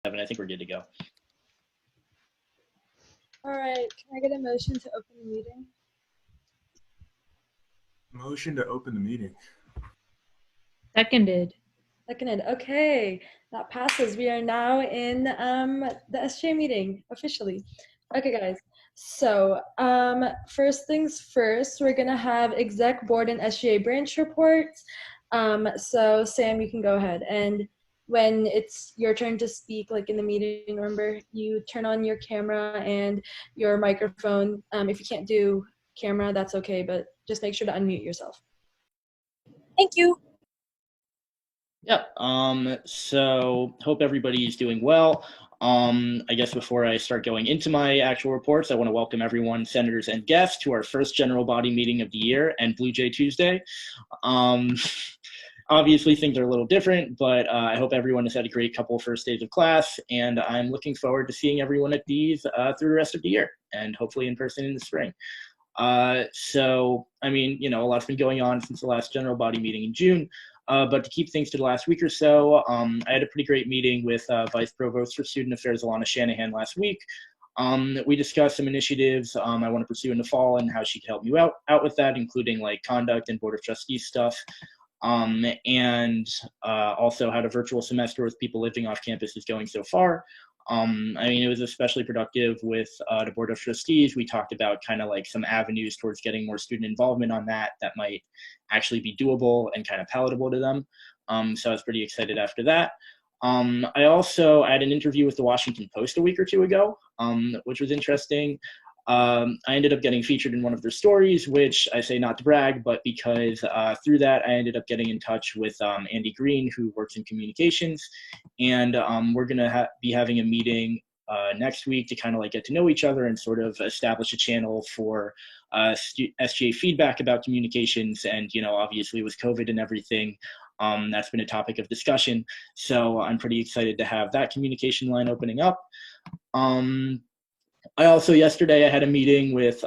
I think we're good to go. All right, can I get a motion to open the meeting? Motion to open the meeting. Seconded. Seconded. Okay, that passes. We are now in the SJ meeting officially. Okay, guys. So first things first, we're gonna have exec board and SGA branch reports. So Sam, you can go ahead, and when it's your turn to speak, like in the meeting, remember you turn on your camera and your microphone. If you can't do camera, that's okay, but just make sure to unmute yourself. Thank you. Yep. So hope everybody's doing well. I guess before I start going into my actual reports, I want to welcome everyone, senators and guests, to our first general body meeting of the year and Blue Jay Tuesday. Obviously, things are a little different, but I hope everyone has had a great couple of first days of class, and I'm looking forward to seeing everyone at these through the rest of the year, and hopefully in person in the spring. So, I mean, you know, a lot's been going on since the last general body meeting in June. But to keep things to the last week or so, I had a pretty great meeting with Vice Provost for Student Affairs, Alana Shanahan, last week. We discussed some initiatives I want to pursue in the fall and how she could help me out with that, including like conduct and Board of Trustees stuff. And also how the virtual semester with people living off campus is going so far. I mean, it was especially productive with the Board of Trustees. We talked about kind of like some avenues towards getting more student involvement on that might actually be doable and kind of palatable to them. So I was pretty excited after that. I also had an interview with the Washington Post a week or two ago, which was interesting. I ended up getting featured in one of their stories, which I say not to brag, but because through that, I ended up getting in touch with Andy Green, who works in communications. And we're going to be having a meeting next week to kind of like get to know each other and sort of establish a channel for SGA feedback about communications. And, you know, obviously with COVID and everything, that's been a topic of discussion. So I'm pretty excited to have that communication line opening up. I also, yesterday, I had a meeting with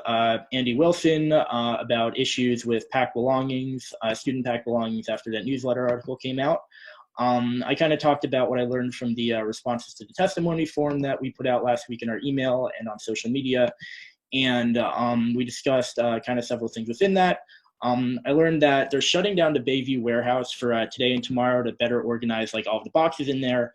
Andy Wilson about issues with PAC belongings, student PAC belongings, after that newsletter article came out. I kind of talked about what I learned from the responses to the testimony form that we put out last week in our email and on social media. And we discussed kind of several things within that. I learned that they're shutting down the Bayview warehouse for today and tomorrow to better organize like all of the boxes in there.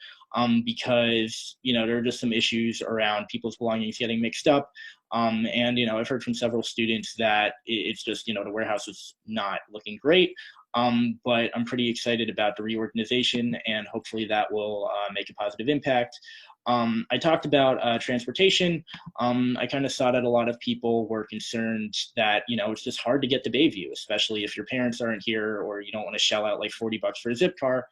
Because, you know, there are just some issues around people's belongings getting mixed up. And, you know, I've heard from several students that it's just, you know, the warehouse is not looking great. But I'm pretty excited about the reorganization, and hopefully that will make a positive impact. I talked about transportation. I kind of saw that a lot of people were concerned that, you know, it's just hard to get to Bayview, especially if your parents aren't here or you don't want to shell out like $40 for a zip car.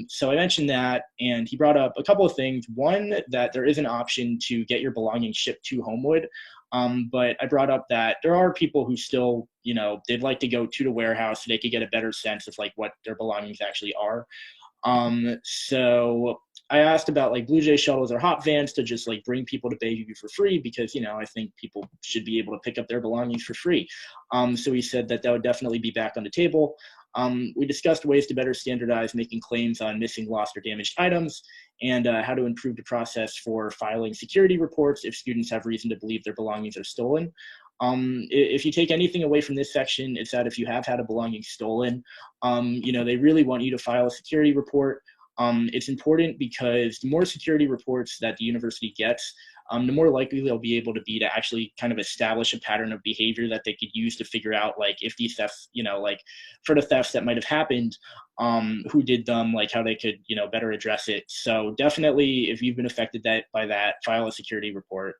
So I mentioned that, and he brought up a couple of things. One, that there is an option to get your belongings shipped to Homewood. But I brought up that there are people who still, you know, they'd like to go to the warehouse so they could get a better sense of like what their belongings actually are. So I asked about like Blue Jay shuttles or hop vans to just like bring people to Bayview for free, because, you know, I think people should be able to pick up their belongings for free. So he said that would definitely be back on the table. We discussed ways to better standardize making claims on missing, lost, or damaged items, and how to improve the process for filing security reports if students have reason to believe their belongings are stolen. If you take anything away from this section, it's that if you have had a belonging stolen, you know, they really want you to file a security report. It's important because the more security reports that the university gets, the more likely they'll be able to be to actually kind of establish a pattern of behavior that they could use to figure out, like, if these thefts, you know, like for the thefts that might have happened, who did them, like how they could, you know, better address it. So definitely, if you've been affected by that, file a security report.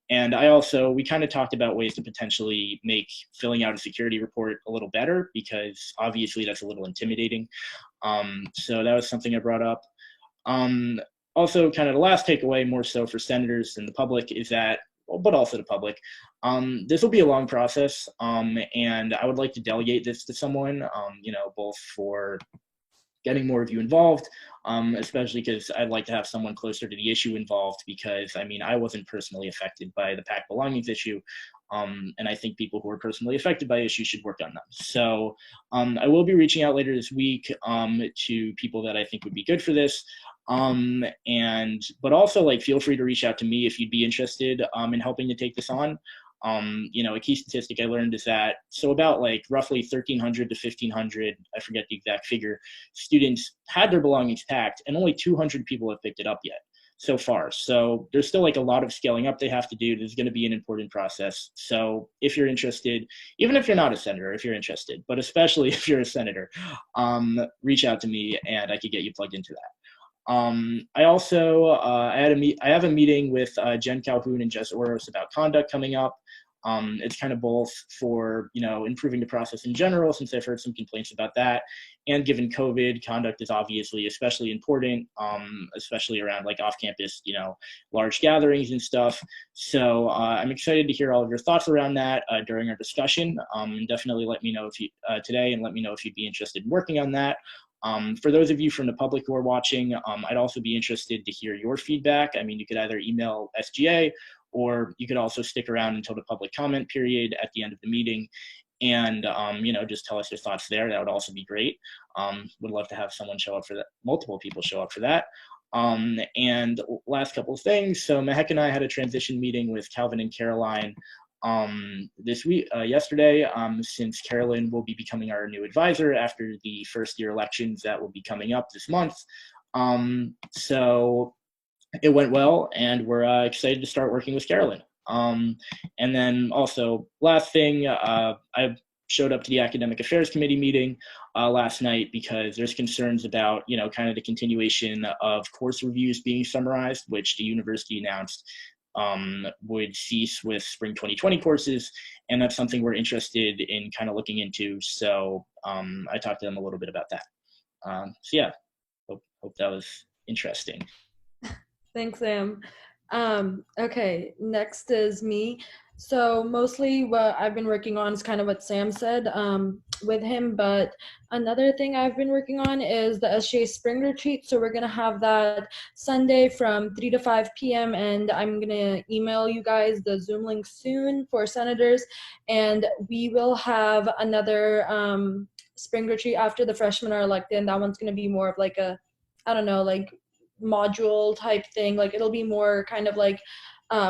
And we kind of talked about ways to potentially make filling out a security report a little better, because obviously that's a little intimidating. So that was something I brought up. Also, kind of the last takeaway, more so for senators and the public, is that, but also the public, this will be a long process, and I would like to delegate this to someone, you know, both for getting more of you involved, especially because I'd like to have someone closer to the issue involved, because, I mean, I wasn't personally affected by the PAC belongings issue, and I think people who are personally affected by issues should work on them. So I will be reaching out later this week to people that I think would be good for this. But also like feel free to reach out to me if you'd be interested in helping to take this on. A key statistic I learned is that about like roughly 1,300 to 1,500, I forget the exact figure, students had their belongings packed, and only 200 people have picked it up yet so far. So there's still like a lot of scaling up they have to do. There's going to be an important process. So if you're interested, even if you're not a senator, if you're interested, but especially if you're a senator, reach out to me and I could get you plugged into that. I also I have a meeting with Jen Calhoun and Jess Oros about conduct coming up. It's kind of both for improving the process in general, since I've heard some complaints about that, and given COVID, conduct is obviously especially important, especially around like off-campus large gatherings and stuff. So I'm excited to hear all of your thoughts around that during our discussion. And definitely let me know if you today, and let me know if you'd be interested in working on that. For those of you from the public who are watching, I'd also be interested to hear your feedback. I mean, you could either email SGA, or you could also stick around until the public comment period at the end of the meeting and, just tell us your thoughts there. That would also be great. Would love to have someone show up for that, multiple people show up for that. And last couple of things. So Mehek and I had a transition meeting with Calvin and Caroline this week, yesterday, since Carolyn will be becoming our new advisor after the first year elections that will be coming up this month. So it went well, and we're excited to start working with Carolyn. And then also, last thing, I showed up to the Academic Affairs Committee meeting last night because there's concerns about, kind of the continuation of course reviews being summarized, which the university announced would cease with spring 2020 courses, and that's something we're interested in kind of looking into. So I talked to them a little bit about that. So yeah, hope that was interesting. Thanks, Sam. Okay, next is me. So mostly what I've been working on is kind of what Sam said with him, but another thing I've been working on is the SGA Spring Retreat. So we're gonna have that Sunday from 3 to 5 p.m. and I'm gonna email you guys the Zoom link soon for senators, and we will have another Spring Retreat after the freshmen are elected, and that one's gonna be more of like a, I don't know, like module type thing. Like it'll be more kind of like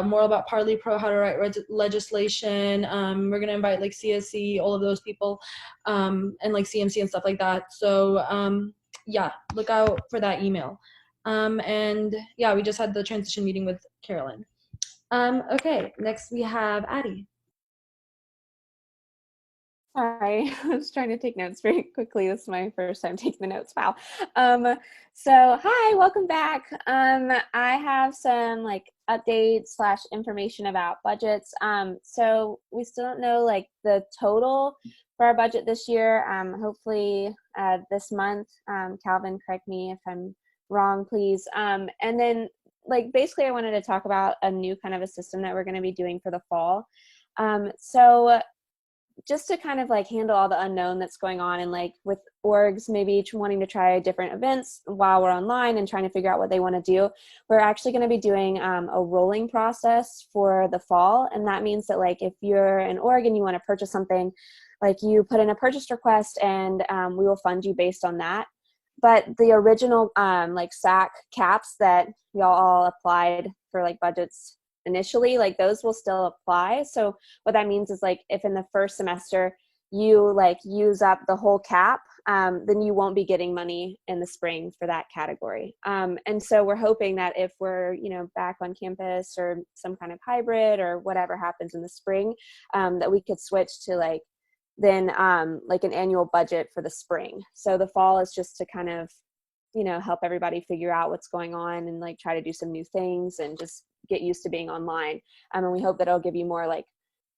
more about Parley Pro, how to write legislation. We're gonna invite like CSC, all of those people, and like CMC and stuff like that. So yeah, look out for that email. And yeah, we just had the transition meeting with Carolyn. Okay, next we have Addie. Sorry, I was trying to take notes very quickly. This is my first time taking the notes. Wow. So hi, welcome back. I have some like updates / information about budgets. So we still don't know like the total for our budget this year. Hopefully this month. Calvin, correct me if I'm wrong, please. And then like basically I wanted to talk about a new kind of a system that we're going to be doing for the fall. So just to kind of like handle all the unknown that's going on, and like with orgs maybe wanting to try different events while we're online and trying to figure out what they want to do, we're actually going to be doing a rolling process for the fall. And that means that like if you're an org and you want to purchase something, like you put in a purchase request and we will fund you based on that. But the original like SAC caps that y'all all applied for like budgets initially, like those will still apply. So what that means is like if in the first semester you like use up the whole cap, then you won't be getting money in the spring for that category. And so we're hoping that if we're back on campus or some kind of hybrid or whatever happens in the spring, that we could switch to like then like an annual budget for the spring. So the fall is just to kind of help everybody figure out what's going on and like try to do some new things and just get used to being online. And we hope that it'll give you more like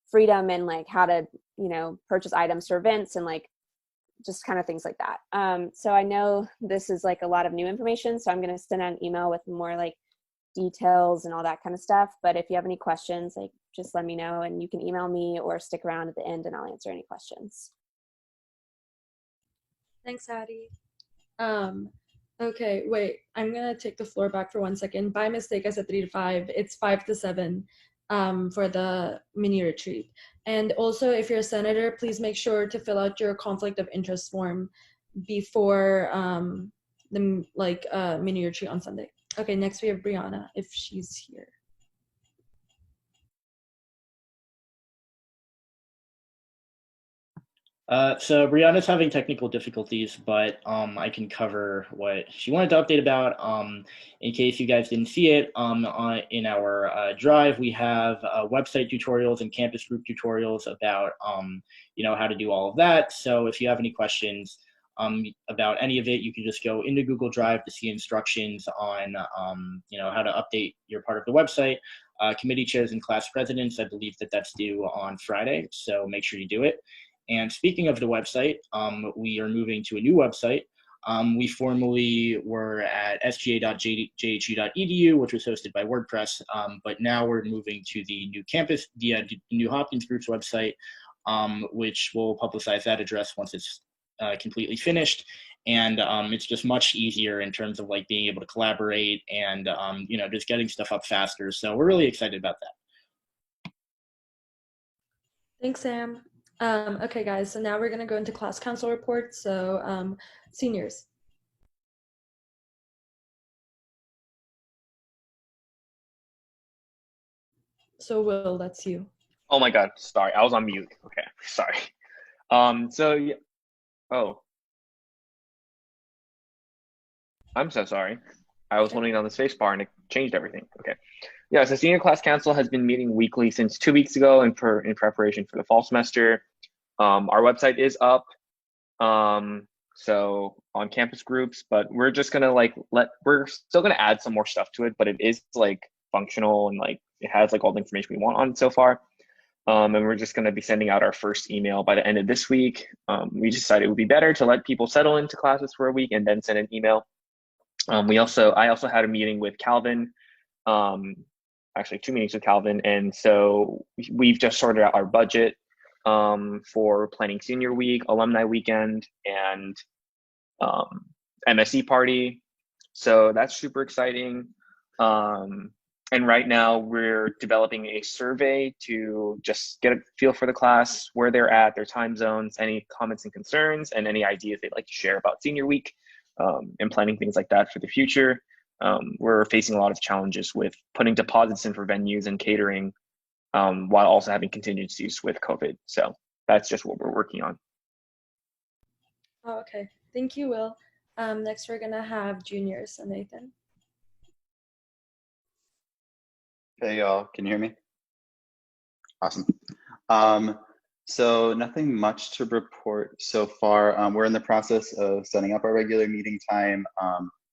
freedom and like how to, purchase items for events and like just kind of things like that. So I know this is like a lot of new information, so I'm going to send out an email with more like details and all that kind of stuff. But if you have any questions, like just let me know, and you can email me or stick around at the end and I'll answer any questions. Thanks, Addie. Okay, wait, I'm gonna take the floor back for 1 second. By mistake, I said 3 to 5. It's 5 to 7 for the mini retreat. And also, if you're a senator, please make sure to fill out your conflict of interest form before the mini retreat on Sunday. Okay, next we have Brianna, if she's here. So Brianna's having technical difficulties, but I can cover what she wanted to update about. In case you guys didn't see it, in our drive, we have website tutorials and campus group tutorials about how to do all of that. So if you have any questions about any of it, you can just go into Google Drive to see instructions on how to update your part of the website. Committee chairs and class presidents, I believe that's due on Friday, so make sure you do it. And speaking of the website, we are moving to a new website. We formerly were at sga.jhu.edu, which was hosted by WordPress, but now we're moving to the new campus, the new Hopkins Group's website, which will publicize that address once it's completely finished. And it's just much easier in terms of like being able to collaborate and just getting stuff up faster. So we're really excited about that. Thanks, Sam. Okay, guys, so now we're going to go into class council reports. So seniors. So Will, that's you. Oh my God, sorry, I was on mute. Okay, sorry. Oh, I'm so sorry. I was holding down the space bar and it changed everything. Okay. Yeah, so Senior Class Council has been meeting weekly since 2 weeks ago in preparation for the fall semester. Our website is up, so on campus groups, but we're just gonna we're still gonna add some more stuff to it, but it is like functional and like it has like all the information we want on it so far. And we're just gonna be sending out our first email by the end of this week. We decided it would be better to let people settle into classes for a week and then send an email. I also had a meeting with Calvin, actually 2 meetings with Calvin. And so we've just sorted out our budget for planning senior week, alumni weekend, and MSE party. So that's super exciting. And right now we're developing a survey to just get a feel for the class, where they're at, their time zones, any comments and concerns, and any ideas they'd like to share about senior week, and planning things like that for the future. We're facing a lot of challenges with putting deposits in for venues and catering, while also having contingencies with COVID. So that's just what we're working on. Oh, okay. Thank you, Will. Next, we're going to have juniors. So Nathan. Hey, y'all. Can you hear me? Awesome. So nothing much to report so far. We're in the process of setting up our regular meeting time.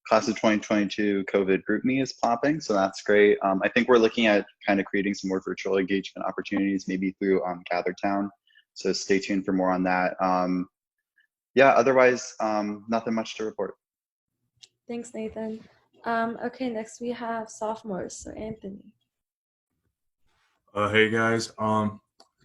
Class of 2022 COVID group me is popping, so that's great. I think we're looking at kind of creating some more virtual engagement opportunities, maybe through GatherTown. So stay tuned for more on that. Yeah, otherwise, nothing much to report. Thanks, Nathan. Okay, next we have sophomores. So Anthony. Hey guys, kind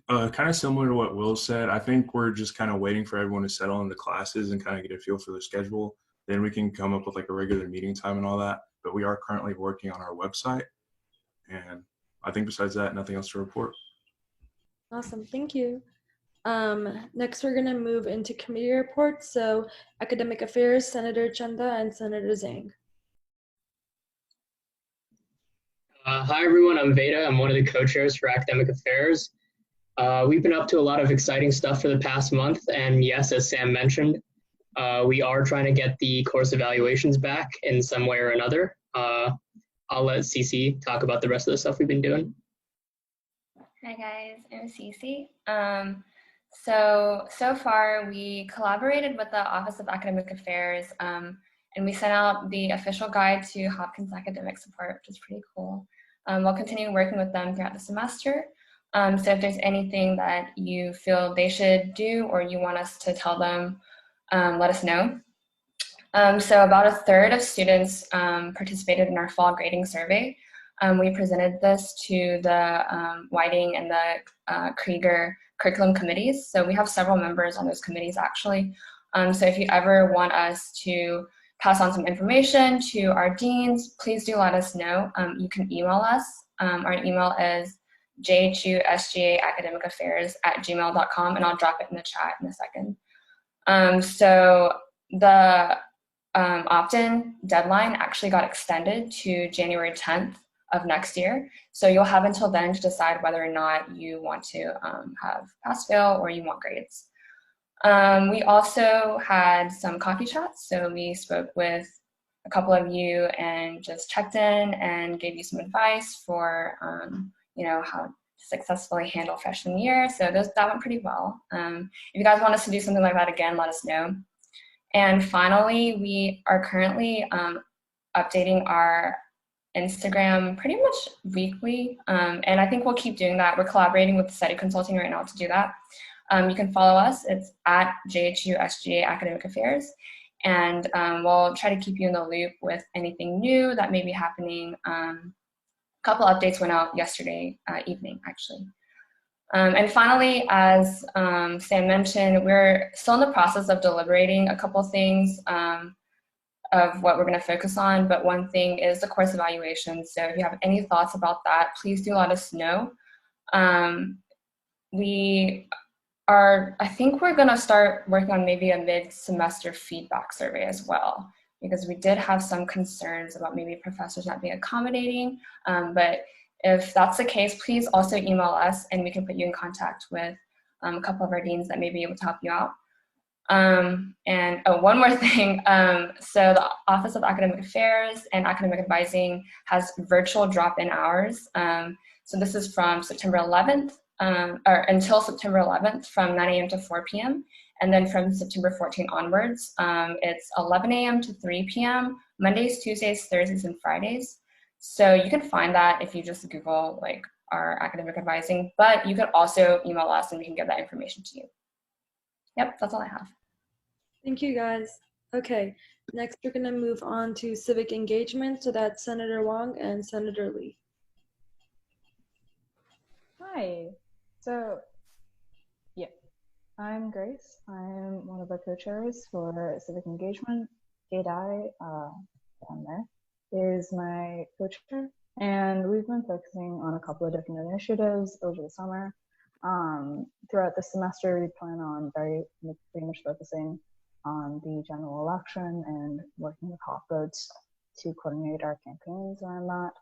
of similar to what Will said. I think we're just kind of waiting for everyone to settle into classes and kind of get a feel for the schedule. Then we can come up with like a regular meeting time and all that. But we are currently working on our website. And I think besides that, nothing else to report. Awesome, thank you. Next, we're gonna move into committee reports. So Academic Affairs, Senator Chanda and Senator Zhang. Hi everyone, I'm Veda. I'm one of the co-chairs for Academic Affairs. We've been up to a lot of exciting stuff for the past month, and yes, as Sam mentioned, we are trying to get the course evaluations back in some way or another. I'll let Cece talk about the rest of the stuff we've been doing. Hi guys, I'm Cece. So far we collaborated with the Office of Academic Affairs, and we sent out the official guide to Hopkins Academic Support, which is pretty cool. We'll continue working with them throughout the semester. So if there's anything that you feel they should do or you want us to tell them, let us know. So about a third of students participated in our fall grading survey. We presented this to the Whiting and the Krieger curriculum committees. So we have several members on those committees actually. So if you ever want us to pass on some information to our deans, please do let us know. You can email us. Our email is jhusgaacademicaffairs@gmail.com, and I'll drop it in the chat in a second. So the opt-in deadline actually got extended to January 10th of next year. So you'll have until then to decide whether or not you want to have pass-fail or you want grades. We also had some coffee chats. So we spoke with a couple of you and just checked in and gave you some advice for, how to successfully handle freshman year. So that went pretty well. If you guys want us to do something like that again, let us know. And finally, we are currently updating our Instagram pretty much weekly. And I think we'll keep doing that. We're collaborating with Study Consulting right now to do that. You can follow us. It's at JHU SGA Academic Affairs. And we'll try to keep you in the loop with anything new that may be happening. A couple updates went out yesterday evening, actually. And finally, as Sam mentioned, we're still in the process of deliberating a couple things of what we're going to focus on. But one thing is the course evaluation. So if you have any thoughts about that, please do let us know. I think we're going to start working on maybe a mid-semester feedback survey as well, because we did have some concerns about maybe professors not being accommodating. But if that's the case, please also email us and we can put you in contact with a couple of our deans that may be able to help you out. And one more thing. So the Office of Academic Affairs and Academic Advising has virtual drop-in hours. So this is from September 11th, or until September 11th from 9 a.m. to 4 p.m. And then from September 14th onwards, it's 11 a.m. to 3 p.m., Mondays, Tuesdays, Thursdays, and Fridays. So you can find that if you just Google like our academic advising, but you could also email us and we can get that information to you. Yep, that's all I have. Thank you, guys. Okay, next we're gonna move on to civic engagement. So that's Senator Wong and Senator Lee. Hi. So, yeah, I'm Grace. I'm one of the co-chairs for civic engagement. Gaydai, down there, is my co-chair, and we've been focusing on a couple of different initiatives over the summer. Throughout the semester, we plan on pretty much focusing on the general election and working with Hop Votes to coordinate our campaigns around that,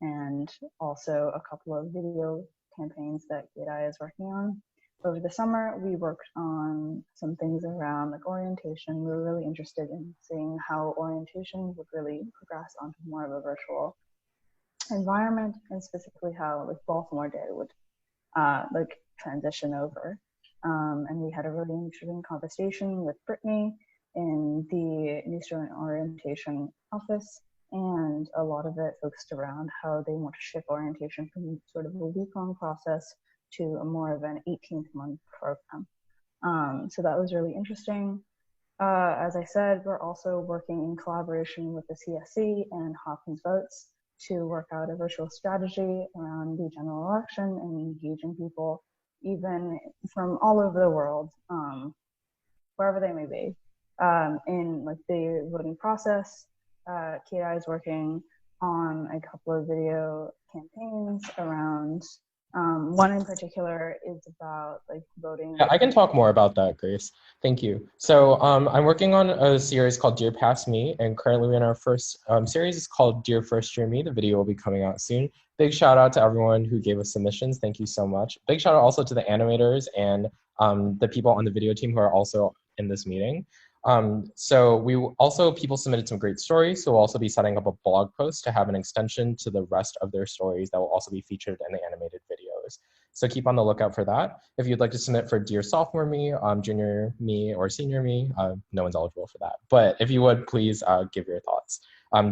and also a couple of video campaigns that Gaydai is working on. Over the summer, we worked on some things around like orientation. We were really interested in seeing how orientation would really progress onto more of a virtual environment, and specifically how like Baltimore Day would like transition over. And we had a really interesting conversation with Brittany in the New Student Orientation office, and a lot of it focused around how they want to shift orientation from sort of a week-long process to a more of an 18-month program. So that was really interesting. As I said, we're also working in collaboration with the CSC and Hopkins Votes to work out a virtual strategy around the general election and engaging people even from all over the world, wherever they may be, in like the voting process. Gaydai is working on a couple of video campaigns around, one in particular is about like voting. Yeah, I can talk more about that, Grace. Thank you. So I'm working on a series called Dear Past Me, and currently we're in our first series. It's called Dear First Year Me. The video will be coming out soon. Big shout out to everyone who gave us submissions. Thank you so much. Big shout out also to the animators and the people on the video team who are also in this meeting. So people submitted some great stories, so we'll also be setting up a blog post to have an extension to the rest of their stories that will also be featured in the animated videos. So keep on the lookout for that. If you'd like to submit for Dear Sophomore Me, Junior Me, or Senior Me, no one's eligible for that. But if you would, please give your thoughts.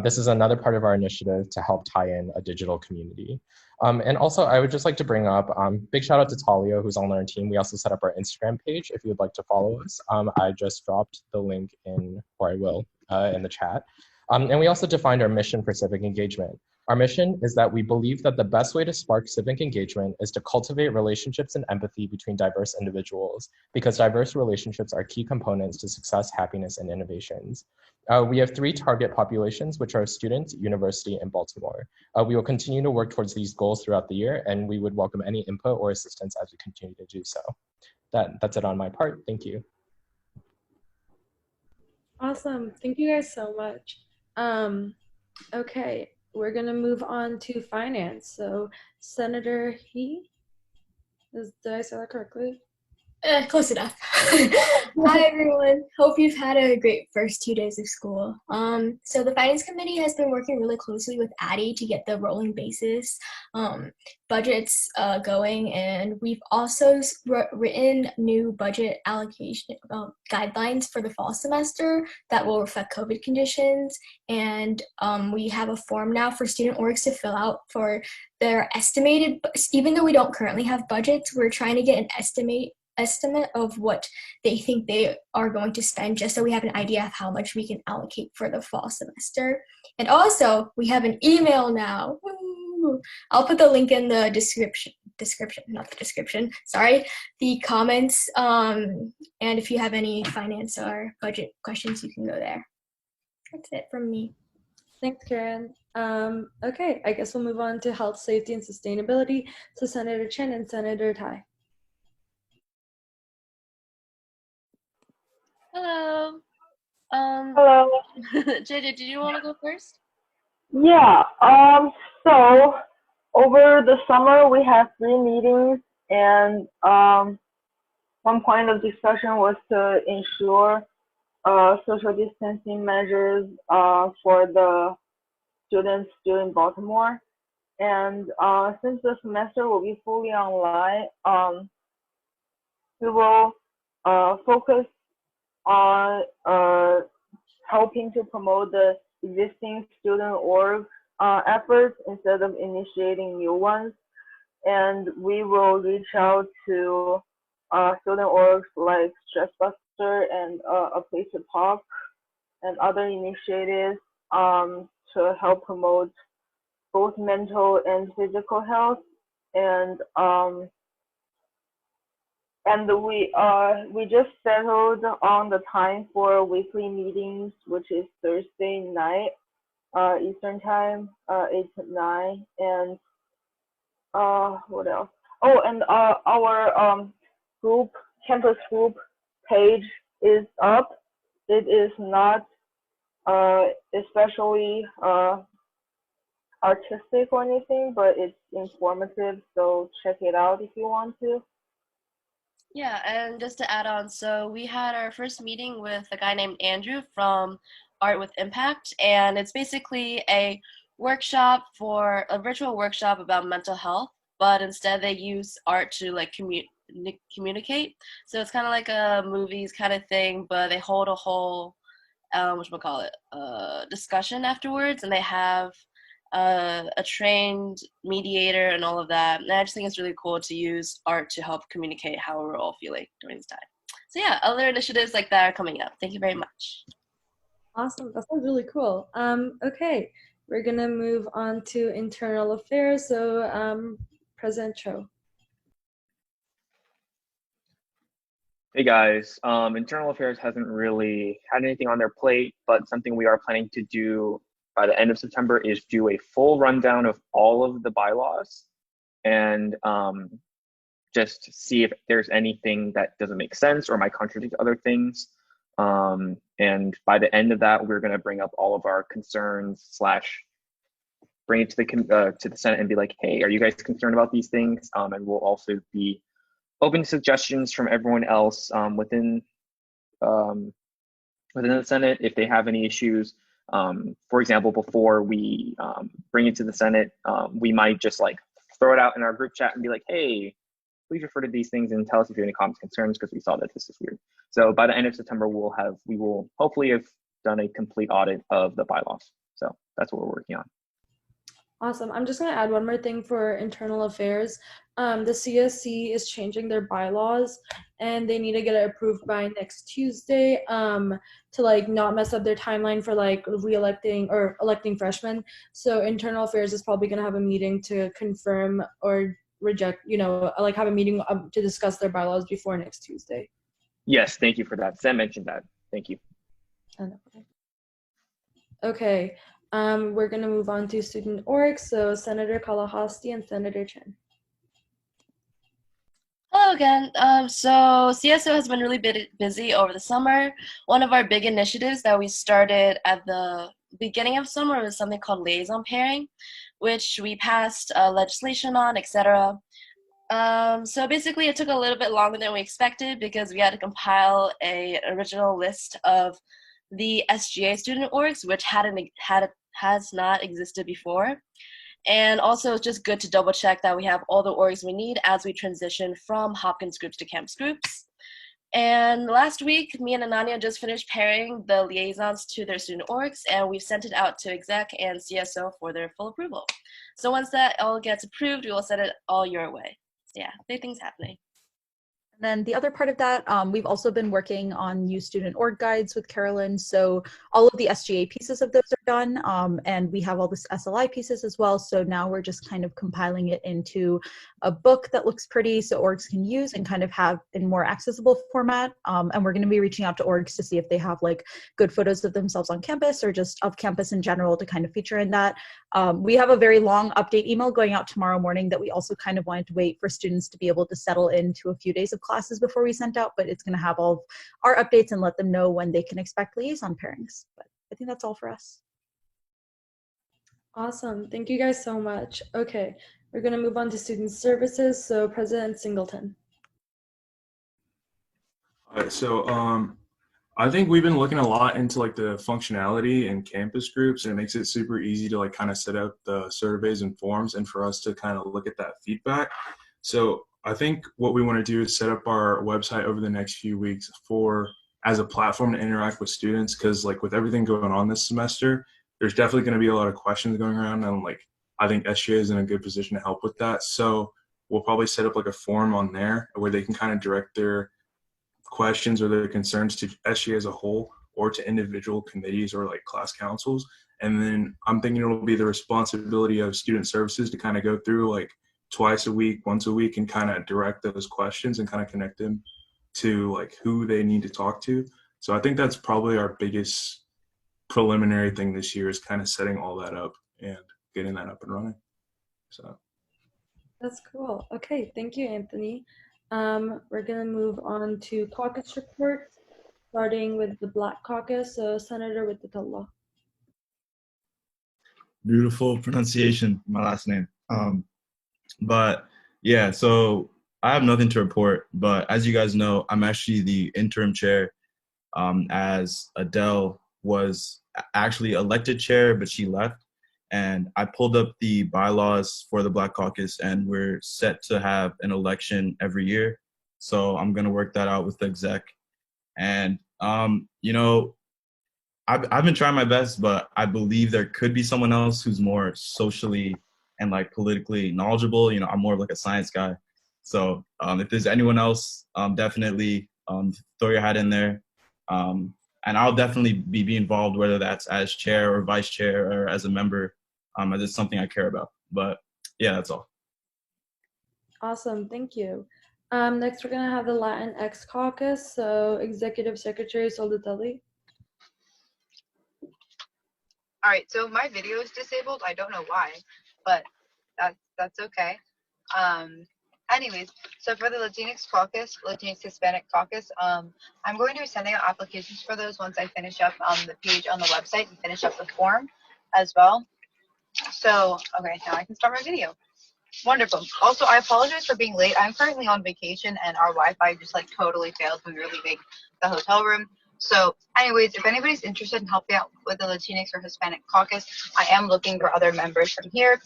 This is another part of our initiative to help tie in a digital community. And also, I would just like to bring up, big shout out to Talia, who's on our team. We also set up our Instagram page if you'd like to follow us. I just dropped the link in, or I will, in the chat. And we also defined our mission for civic engagement. Our mission is that we believe that the best way to spark civic engagement is to cultivate relationships and empathy between diverse individuals, because diverse relationships are key components to success, happiness, and innovations. We have 3 target populations, which are students, university, and Baltimore. We will continue to work towards these goals throughout the year, and we would welcome any input or assistance as we continue to do so. That's it on my part. Thank you. Awesome. Thank you guys so much. Okay, we're gonna move on to finance. So Senator did I say that correctly? Close enough. Hi everyone. Hope you've had a great first 2 days of school. So the Finance Committee has been working really closely with Addie to get the rolling basis budgets going, and we've also written new budget allocation guidelines for the fall semester that will reflect COVID conditions. And we have a form now for student orgs to fill out for their estimated, even though we don't currently have budgets, we're trying to get an estimate of what they think they are going to spend, just so we have an idea of how much we can allocate for the fall semester. And also, we have an email now. Woo! I'll put the link in the the comments. And if you have any finance or budget questions, you can go there. That's it from me. Thanks, Karen. Okay, I guess we'll move on to health, safety, and sustainability. So Senator Chen and Senator Tai. Hello. Hello. Jada, did you want to go first? Yeah. So over the summer we had 3 meetings, and one point of discussion was to ensure social distancing measures for the students in Baltimore. And since the semester will be fully online, we will focus on helping to promote the existing student org efforts instead of initiating new ones. And we will reach out to student orgs like Stressbuster and A Place to Talk and other initiatives to help promote both mental and physical health. And we just settled on the time for weekly meetings, which is Thursday night, Eastern time, 8 to 9. And what else? Oh, and our campus group page is up. It is not especially artistic or anything, but it's informative, so check it out if you want to. Yeah, and just to add on, so we had our first meeting with a guy named Andrew from Art with Impact, and it's basically a virtual workshop about mental health, but instead they use art to like communicate. So it's kind of like a movies kind of thing, but they hold a whole discussion afterwards, and they have a trained mediator and all of that. And I just think it's really cool to use art to help communicate how we're all feeling during this time. So yeah, other initiatives like that are coming up. Thank you very much. Awesome, that sounds really cool. Okay, we're gonna move on to internal affairs. So President Cho. Hey guys, Internal Affairs hasn't really had anything on their plate, but something we are planning to do by the end of September is do a full rundown of all of the bylaws and just see if there's anything that doesn't make sense or might contradict other things. And by the end of that, we're going to bring up all of our concerns / bring it to the Senate and be like, hey, are you guys concerned about these things? And we'll also be open to suggestions from everyone else within the Senate if they have any issues. For example, before we bring it to the Senate, we might just like throw it out in our group chat and be like, hey, please refer to these things and tell us if you have any comments, concerns, because we saw that this is weird. So by the end of September, we will hopefully have done a complete audit of the bylaws. So that's what we're working on. Awesome. I'm just going to add one more thing for internal affairs. The CSC is changing their bylaws, and they need to get it approved by next Tuesday to like not mess up their timeline for like re-electing or electing freshmen. So internal affairs is probably going to have a meeting to confirm or reject, like have a meeting to discuss their bylaws before next Tuesday. Yes, thank you for that. Sam mentioned that. Thank you. Okay. We're going to move on to student org. So Senator Kalahasti and Senator Chen. Hello again. So CSO has been really busy over the summer. One of our big initiatives that we started at the beginning of summer was something called liaison pairing, which we passed legislation on, etc. So basically, it took a little bit longer than we expected because we had to compile an original list of the SGA student orgs, which has not existed before. And also, it's just good to double check that we have all the orgs we need as we transition from Hopkins groups to campus groups. And last week, me and Ananya just finished pairing the liaisons to their student orgs, and we've sent it out to exec and CSO for their full approval. So once that all gets approved, we will send it all your way. So yeah, big things happening. And then the other part of that, we've also been working on new student org guides with Carolyn. So all of the SGA pieces of those are done, and we have all the SLI pieces as well. So now we're just kind of compiling it into a book that looks pretty so orgs can use and kind of have in more accessible format. And we're going to be reaching out to orgs to see if they have like good photos of themselves on campus or just of campus in general to kind of feature in that. We have a very long update email going out tomorrow morning that we also kind of wanted to wait for students to be able to settle into a few days of classes before we sent out, but it's going to have all of our updates and let them know when they can expect liaison pairings. But I think that's all for us. Awesome. Thank you guys so much. Okay, we're going to move on to student services. So President Singleton. All right, so I think we've been looking a lot into like the functionality in campus groups, and it makes it super easy to like kind of set up the surveys and forms and for us to kind of look at that feedback. So I think what we want to do is set up our website over the next few weeks as a platform to interact with students, because like with everything going on this semester, there's definitely going to be a lot of questions going around, and like I think SGA is in a good position to help with that. So we'll probably set up like a form on there where they can kind of direct their questions or their concerns to SGA as a whole or to individual committees or like class councils. And then I'm thinking it'll be the responsibility of student services to kind of go through like twice a week, once a week, and kind of direct those questions and kind of connect them to like who they need to talk to. So I think that's probably our biggest preliminary thing this year, is kind of setting all that up and getting that up and running. So that's cool. Okay, thank you, Anthony. We're gonna move on to caucus reports, starting with the Black Caucus. So Senator Wititala. Beautiful pronunciation, my last name. But yeah, so I have nothing to report, but as you guys know, I'm actually the interim chair, as Adele was actually elected chair, but she left. And I pulled up the bylaws for the Black Caucus, and we're set to have an election every year. So I'm going to work that out with the exec. And, you know, I've been trying my best, but I believe there could be someone else who's more socially and like politically knowledgeable. You know, I'm more of like a science guy. So if there's anyone else, definitely throw your hat in there. And I'll definitely be involved, whether that's as chair or vice chair or as a member, as it's something I care about. But yeah, that's all. Awesome, thank you. Next, we're gonna have the Latinx Caucus. So Executive Secretary Soldatelli. All right, so my video is disabled. I don't know why, but that's okay. Anyways, so for the Latinx Caucus, Latinx Hispanic Caucus, I'm going to be sending out applications for those once I finish up the page on the website and finish up the form as well. So, okay, now I can start my video. Wonderful. Also, I apologize for being late. I'm currently on vacation and our Wi-Fi just like totally failed when we were leaving the hotel room. So anyways, if anybody's interested in helping out with the Latinx or Hispanic Caucus, I am looking for other members from here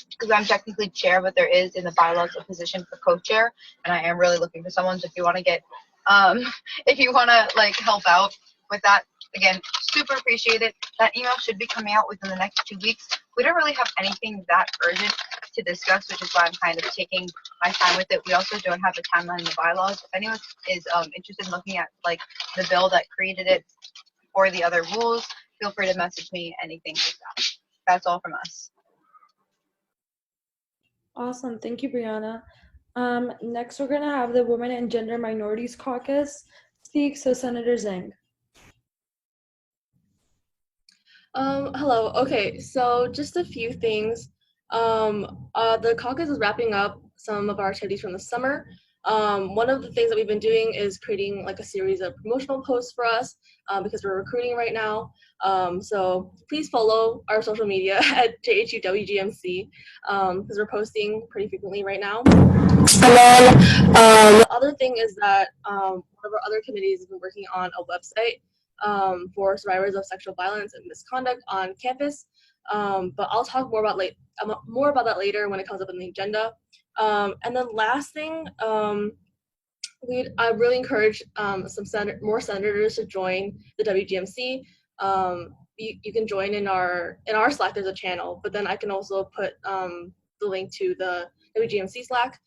because I'm technically chair, but there is in the bylaws a position for co-chair, and I am really looking for someone. So if you want to get, if you want to like help out with that, again, super appreciate it. That email should be coming out within the next 2 weeks. We don't really have anything that urgent to discuss, which is why I'm kind of taking my time with it. We also don't have a timeline in the bylaws. If anyone is interested in looking at like the bill that created it or the other rules, feel free to message me, anything like that. That's all from us. Awesome, thank you, Brianna. Next, we're gonna have the Women and Gender Minorities Caucus speak. So Senator Zhang. Hello. Okay, so just a few things. The caucus is wrapping up some of our activities from the summer. One of the things that we've been doing is creating like a series of promotional posts for us because we're recruiting right now. So please follow our social media at JHUWGMC because we're posting pretty frequently right now. And then the other thing is that one of our other committees has been working on a website for survivors of sexual violence and misconduct on campus. But I'll talk more about that later when it comes up on the agenda. And then last thing, I really encourage more senators to join the WGMC. You can join in our Slack. There's a channel, but then I can also put the link to the WGMC Slack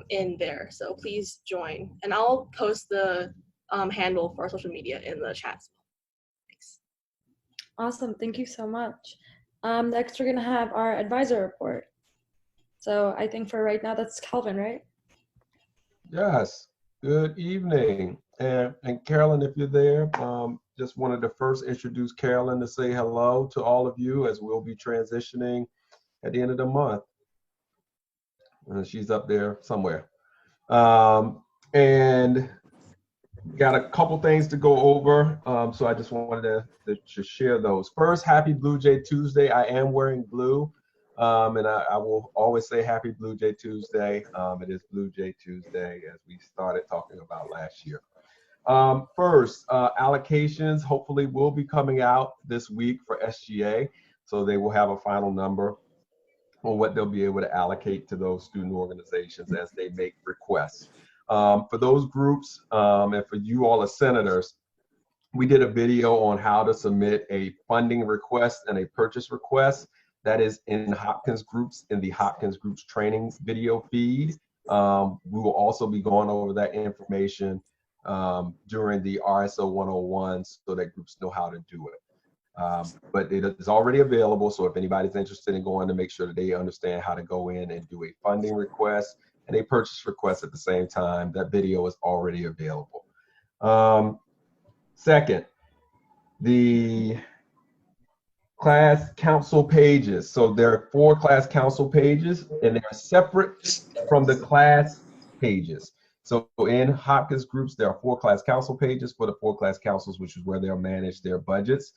in there. So please join, and I'll post the handle for our social media in the chat. Thanks. Awesome, thank you so much. Next, we're gonna have our advisor report. So I think for right now, that's Calvin, right? Yes, good evening. And Carolyn, if you're there, just wanted to first introduce Carolyn to say hello to all of you as we'll be transitioning at the end of the month. She's up there somewhere. And got a couple things to go over. So I just wanted to share those. First, happy Blue Jay Tuesday. I am wearing blue. And I will always say happy Blue Jay Tuesday. It is Blue Jay Tuesday as we started talking about last year. First, allocations hopefully will be coming out this week for SGA. So they will have a final number on what they'll be able to allocate to those student organizations as they make requests. For those groups and for you all as senators, we did a video on how to submit a funding request and a purchase request. That is in Hopkins Groups, in the Hopkins Groups training video feed. We will also be going over that information during the RSO 101 so that groups know how to do it. But it is already available, so if anybody's interested in going to make sure that they understand how to go in and do a funding request and a purchase request at the same time, that video is already available. Second, the class council pages. So there are 4 class council pages and they're separate from the class pages. So in Hopkins Groups, there are 4 class council pages for the 4 class councils, which is where they'll manage their budgets.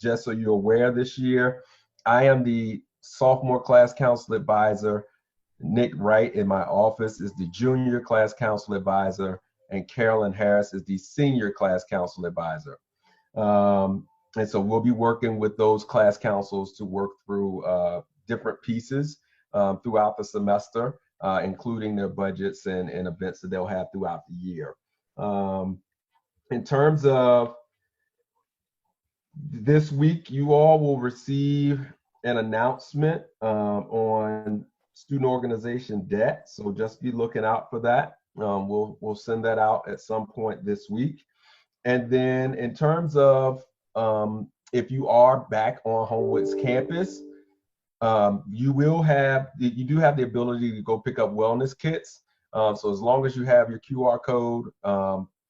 Just so you're aware, this year, I am the sophomore class council advisor. Nick Wright in my office is the junior class council advisor, and Carolyn Harris is the senior class council advisor. And so we'll be working with those class councils to work through different pieces throughout the semester, including their budgets and events that they'll have throughout the year. In terms of this week, you all will receive an announcement on student organization debt. So just be looking out for that. We'll send that out at some point this week. And then in terms of if you are back on Homewood's campus, you do have the ability to go pick up wellness kits. So as long as you have your QR code,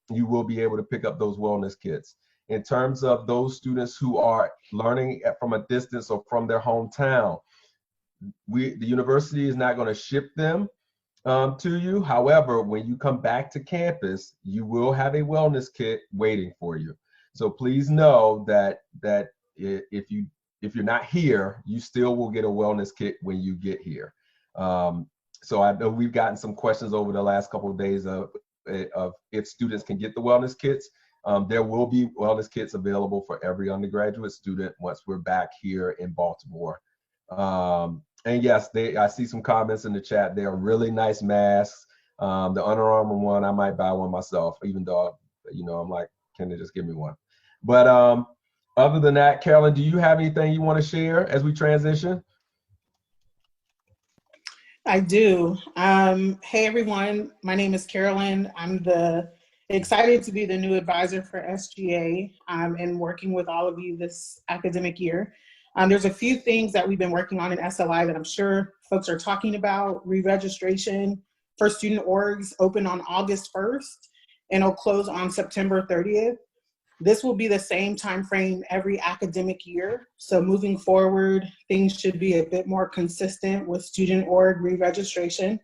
you will be able to pick up those wellness kits. In terms of those students who are learning from a distance or from their hometown, the university is not going to ship them to you. However, when you come back to campus, you will have a wellness kit waiting for you. So please know that if you're not here, you still will get a wellness kit when you get here. So I know we've gotten some questions over the last couple of days of if students can get the wellness kits. There will be wellness kits available for every undergraduate student once we're back here in Baltimore. And yes, I see some comments in the chat. They are really nice masks. The Under Armour one, I might buy one myself, even though, I'm like, can they just give me one? But other than that, Carolyn, do you have anything you want to share as we transition? I do. Hey, everyone. My name is Carolyn. I'm excited to be the new advisor for SGA and working with all of you this academic year. There's a few things that we've been working on in SLI that I'm sure folks are talking about. Re-registration for student orgs open on August 1st and it'll close on September 30th. This will be the same time frame every academic year. So moving forward, things should be a bit more consistent with student org re-registration.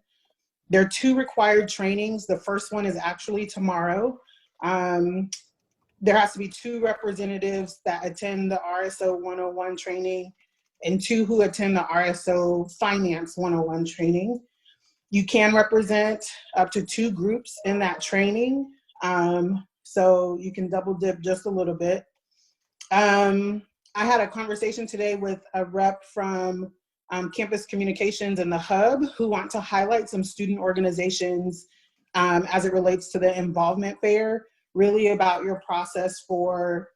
There are 2 required trainings. The first one is actually tomorrow. There has to be 2 representatives that attend the RSO 101 training and 2 who attend the RSO Finance 101 training. You can represent up to 2 groups in that training, so you can double dip just a little bit. I had a conversation today with a rep from Campus Communications and the Hub who want to highlight some student organizations as it relates to the involvement fair, really about your process for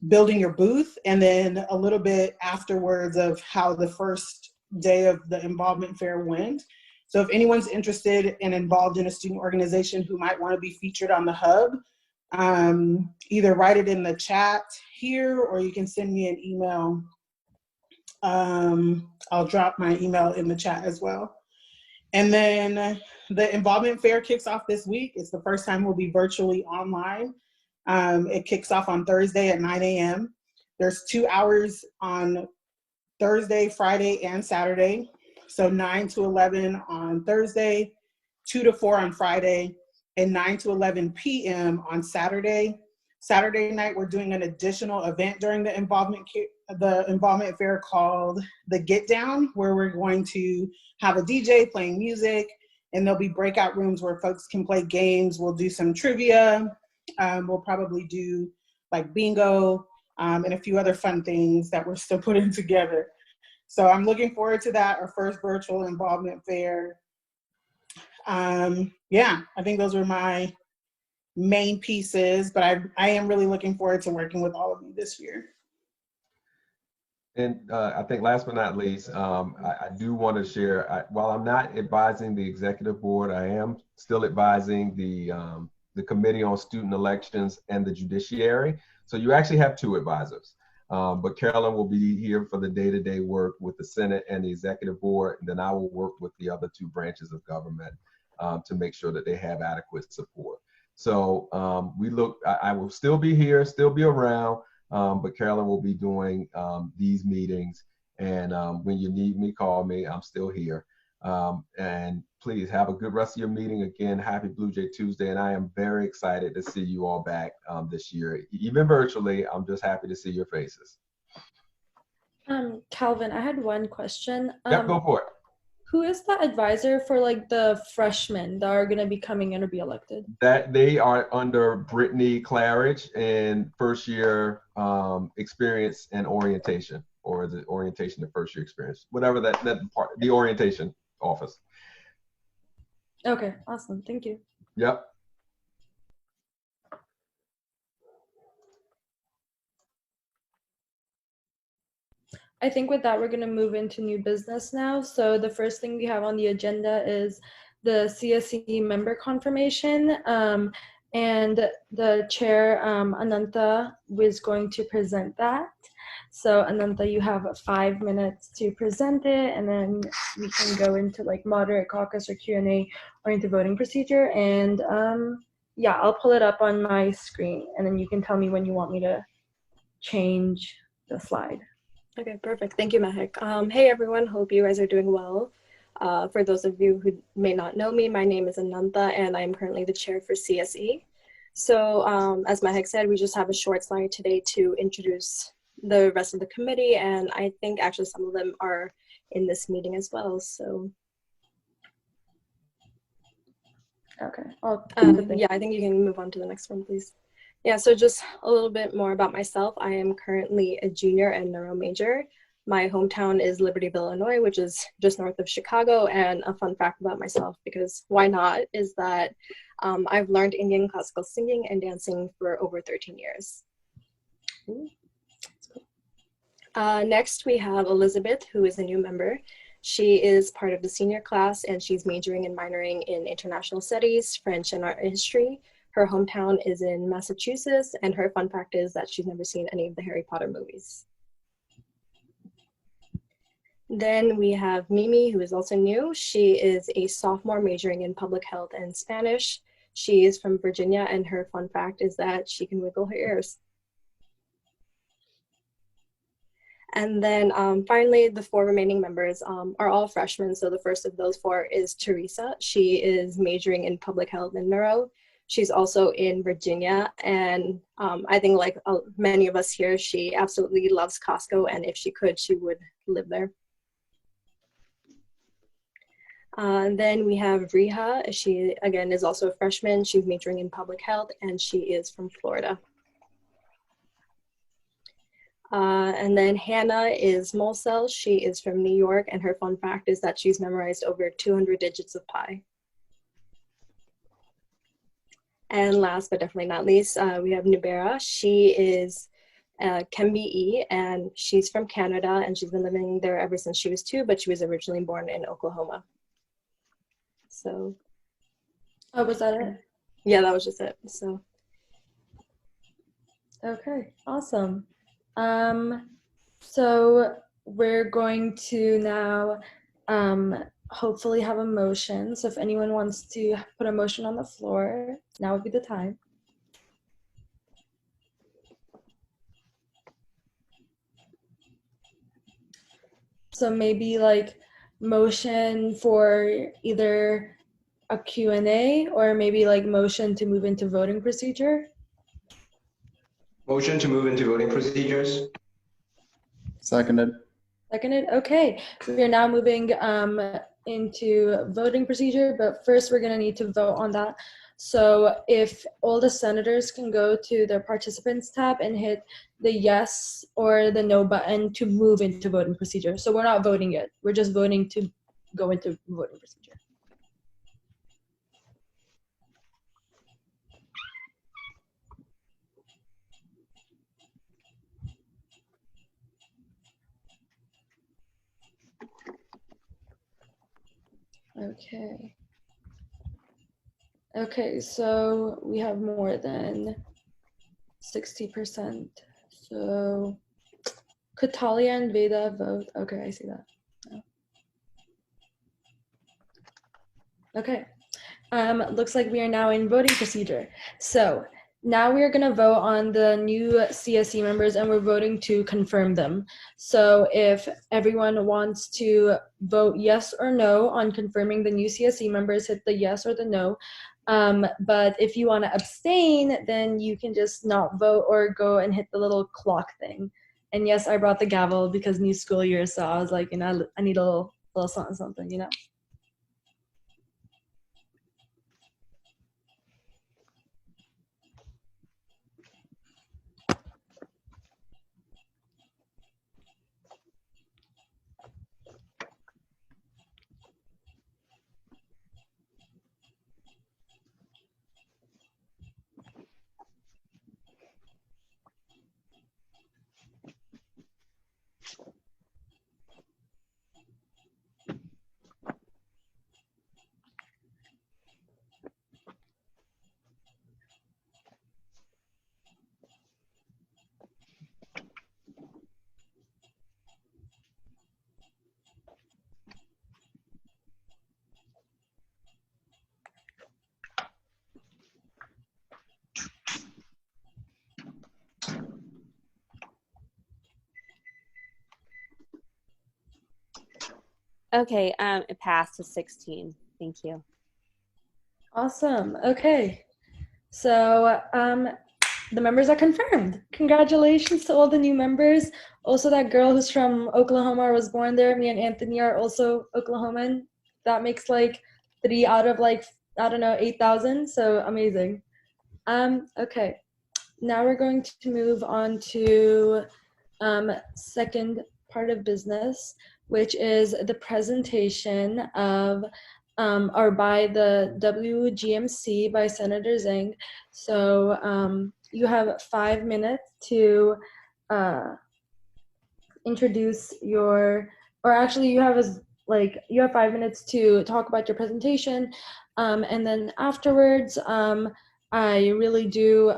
building your booth, and then a little bit afterwards of how the first day of the involvement fair went. So if anyone's interested and involved in a student organization who might want to be featured on the Hub, either write it in the chat here or you can send me an email. I'll drop my email in the chat as well. And then the involvement fair kicks off this week. It's the first time we'll be virtually online. It kicks off on Thursday at 9 a.m. There's 2 hours on Thursday, Friday, and Saturday. So 9 to 11 on Thursday, 2 to 4 on Friday, and 9 to 11 p.m. on Saturday. Saturday night, we're doing an additional event during the involvement fair called the Get Down, where we're going to have a DJ playing music, and there'll be breakout rooms where folks can play games. We'll do some trivia. We'll probably do like bingo and a few other fun things that we're still putting together. So I'm looking forward to that, our first virtual involvement fair. Yeah, I think those were my main pieces, but I am really looking forward to working with all of you this year. And I think last but not least, I do want to share, while I'm not advising the executive board, I am still advising the Committee on Student Elections and the Judiciary. So you actually have 2 advisors. But Carolyn will be here for the day-to-day work with the Senate and the executive board, and then I will work with the other 2 branches of government to make sure that they have adequate support. So I will still be here, still be around, but Carolyn will be doing these meetings. And when you need me, call me. I'm still here. And please have a good rest of your meeting. Again, happy Blue Jay Tuesday. And I am very excited to see you all back this year. Even virtually, I'm just happy to see your faces. Calvin, I had one question. Yep, go for it. Who is the advisor for like the freshmen that are gonna be coming in to be elected? That they are under Brittany Claridge and first year experience and orientation, or the orientation to first year experience, whatever that part, the orientation office. Okay, awesome, thank you. Yep. I think with that, we're going to move into new business now. So the first thing we have on the agenda is the CSE member confirmation. And the chair, Ananta, was going to present that. So Ananta, you have 5 minutes to present it, and then we can go into like moderate caucus or Q&A or into voting procedure. And yeah, I'll pull it up on my screen, and then you can tell me when you want me to change the slide. Okay, perfect. Thank you, Mehek. Hey, everyone. Hope you guys are doing well. For those of you who may not know me, my name is Ananta, and I'm currently the chair for CSE. So as Mehek said, we just have a short slide today to introduce the rest of the committee, and I think actually some of them are in this meeting as well. So okay. Yeah, I think you can move on to the next one, please. Yeah, so just a little bit more about myself. I am currently a junior and neuro major. My hometown is Libertyville, Illinois, which is just north of Chicago. And a fun fact about myself, because why not, is that I've learned Indian classical singing and dancing for over 13 years. Next, we have Elizabeth, who is a new member. She is part of the senior class, and she's majoring and minoring in international studies, French, and art history. Her hometown is in Massachusetts, and her fun fact is that she's never seen any of the Harry Potter movies. Then we have Mimi, who is also new. She is a sophomore majoring in public health and Spanish. She is from Virginia, and her fun fact is that she can wiggle her ears. And then finally, the 4 remaining members are all freshmen. So the first of those 4 is Teresa. She is majoring in public health and neuro. She's also in Virginia. And I think like many of us here, she absolutely loves Costco. And if she could, she would live there. And then we have Riha. She, again, is also a freshman. She's majoring in public health, and she is from Florida. And then Hannah is Molcel. She is from New York, and her fun fact is that she's memorized over 200 digits of pi. And last but definitely not least, we have Nubera. She is Kembe, and she's from Canada, and she's been living there ever since she was 2, but she was originally born in Oklahoma. So. Oh, was that it? Yeah, that was just it. So. Okay, awesome. So we're going to now hopefully have a motion. So if anyone wants to put a motion on the floor, now would be the time. So maybe like motion for either a Q&A or maybe like motion to move into voting procedure. Motion to move into voting procedures. Seconded. Seconded. Okay, we are now moving into voting procedure, but first we're going to need to vote on that. So if all the senators can go to their participants tab and hit the yes or the no button to move into voting procedure. So we're not voting yet. We're just voting to go into voting procedure. Okay. Okay, so we have more than 60%. So could Talia and Veda vote? Okay, I see that. Okay. Looks like we are now in voting procedure. So now we are going to vote on the new CSE members, and we're voting to confirm them. So if everyone wants to vote yes or no on confirming the new CSE members, hit the yes or the no. But if you want to abstain, then you can just not vote or go and hit the little clock thing. And yes, I brought the gavel because new school year, so I was like, you know, I need a little something, you know. Okay, it passed to 16. Thank you. Awesome. Okay. So the members are confirmed. Congratulations to all the new members. Also, that girl who's from Oklahoma or was born there, me and Anthony are also Oklahoman. That makes like 3 out of like, I don't know, 8,000. So amazing. Okay. Now we're going to move on to second part of business, which is the presentation of or by the WGMC by Senator Zhang. So you have 5 minutes to introduce your, or actually you have you have 5 minutes to talk about your presentation, and then afterwards, I really do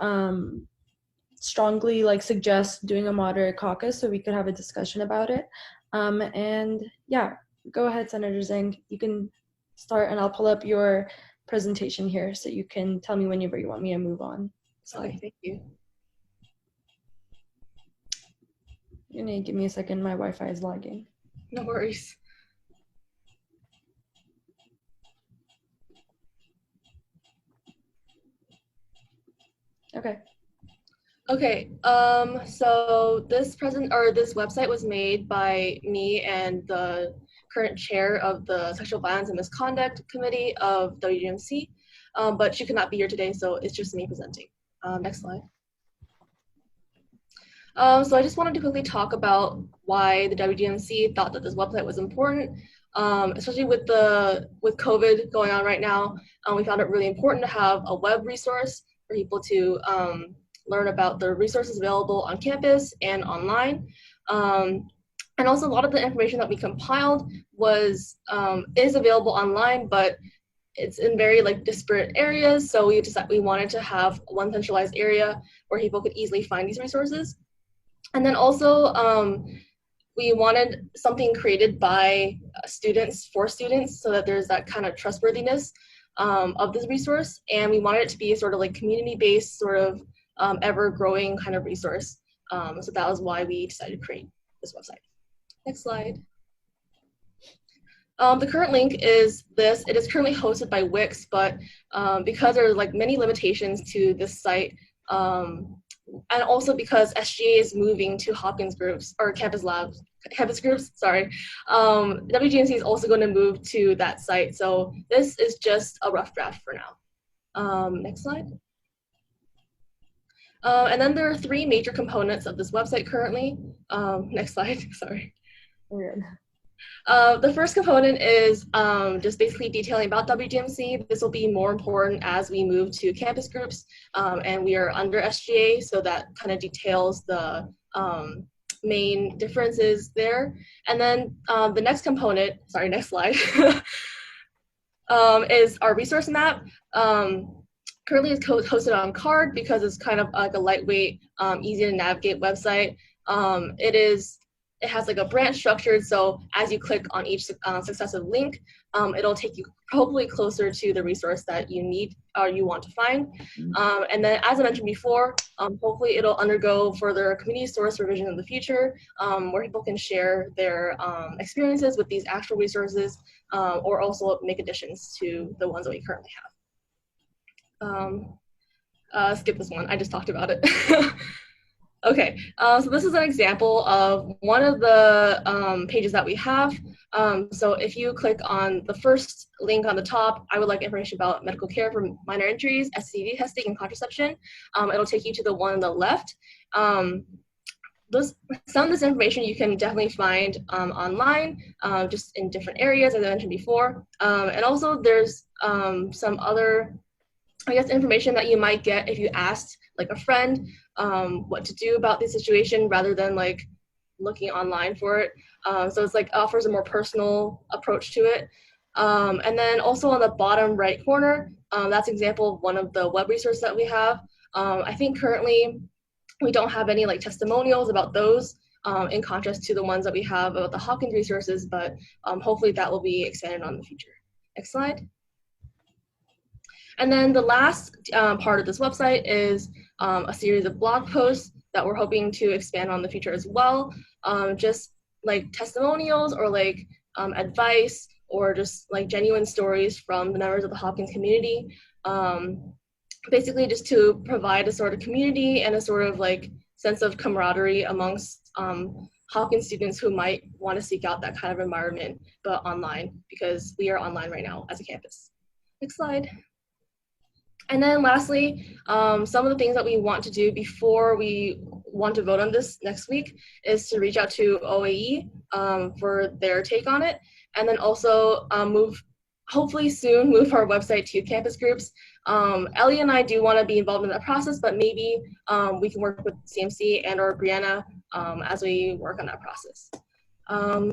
strongly suggest doing a moderate caucus so we could have a discussion about it. And yeah, go ahead, Senator Zhang. You can start, and I'll pull up your presentation here so you can tell me whenever you want me to move on. So. Okay, thank you. You need to give me a second. My Wi-Fi is lagging. No worries. Okay. Okay, so this this website was made by me and the current chair of the Sexual Violence and Misconduct Committee of WGMC, but she could not be here today, so it's just me presenting. Next slide. So I just wanted to quickly talk about why the WGMC thought that this website was important, especially with COVID going on right now. We found it really important to have a web resource for people to learn about the resources available on campus and online. And also a lot of the information that we compiled is available online, but it's in very disparate areas. So we wanted to have one centralized area where people could easily find these resources. And then also we wanted something created by students for students so that there's that kind of trustworthiness of this resource. And we wanted it to be a sort of community-based sort of ever-growing kind of resource. So that was why we decided to create this website. Next slide. The current link is this. It is currently hosted by Wix, but because there are many limitations to this site, and also because SGA is moving to Hopkins groups or campus groups, sorry, WGMC is also going to move to that site. So this is just a rough draft for now. Next slide. And then there are 3 major components of this website currently. Next slide, sorry. The first component is just basically detailing about WGMC. This will be more important as we move to campus groups, and we are under SGA, so that kind of details the main differences there. And then the next component, sorry, next slide, is our resource map. Currently it's hosted on Card because it's kind of like a lightweight, easy to navigate website. It has a branch structured, so as you click on each successive link, it'll take you hopefully closer to the resource that you need or you want to find. And then, as I mentioned before, hopefully it'll undergo further community source revision in the future, where people can share their experiences with these actual resources, or also make additions to the ones that we currently have. Skip this one, I just talked about it. Okay, so this is an example of one of the pages that we have. So if you click on the first link on the top, I would like information about medical care for minor injuries, STD testing, and contraception. It'll take you to the one on the left. Some of this information you can definitely find online, just in different areas, as I mentioned before. And also there's some other, information that you might get if you asked a friend what to do about the situation rather than looking online for it. So it's offers a more personal approach to it. And then also on the bottom right corner, that's an example of one of the web resources that we have. I think currently we don't have any testimonials about those, in contrast to the ones that we have about the Hopkins resources, but hopefully that will be expanded on in the future. Next slide. And then the last part of this website is a series of blog posts that we're hoping to expand on in the future as well. Just testimonials or advice or just genuine stories from the members of the Hopkins community. Basically just to provide a sort of community and a sort of sense of camaraderie amongst Hopkins students who might want to seek out that kind of environment, but online, because we are online right now as a campus. Next slide. And then lastly, some of the things that we want to do before we want to vote on this next week is to reach out to OAE for their take on it. And then also hopefully soon move our website to campus groups. Ellie and I do want to be involved in that process, but maybe we can work with CMC and or Brianna as we work on that process.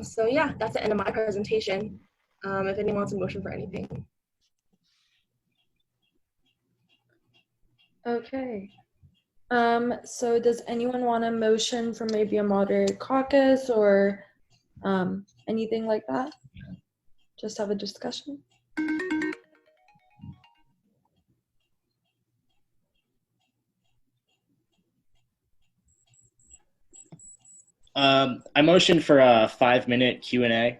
So yeah, that's the end of my presentation. If anyone wants a motion for anything. Okay. So does anyone want a motion for maybe a moderated caucus or anything like that? Just have a discussion. I motioned for a 5-minute Q&A.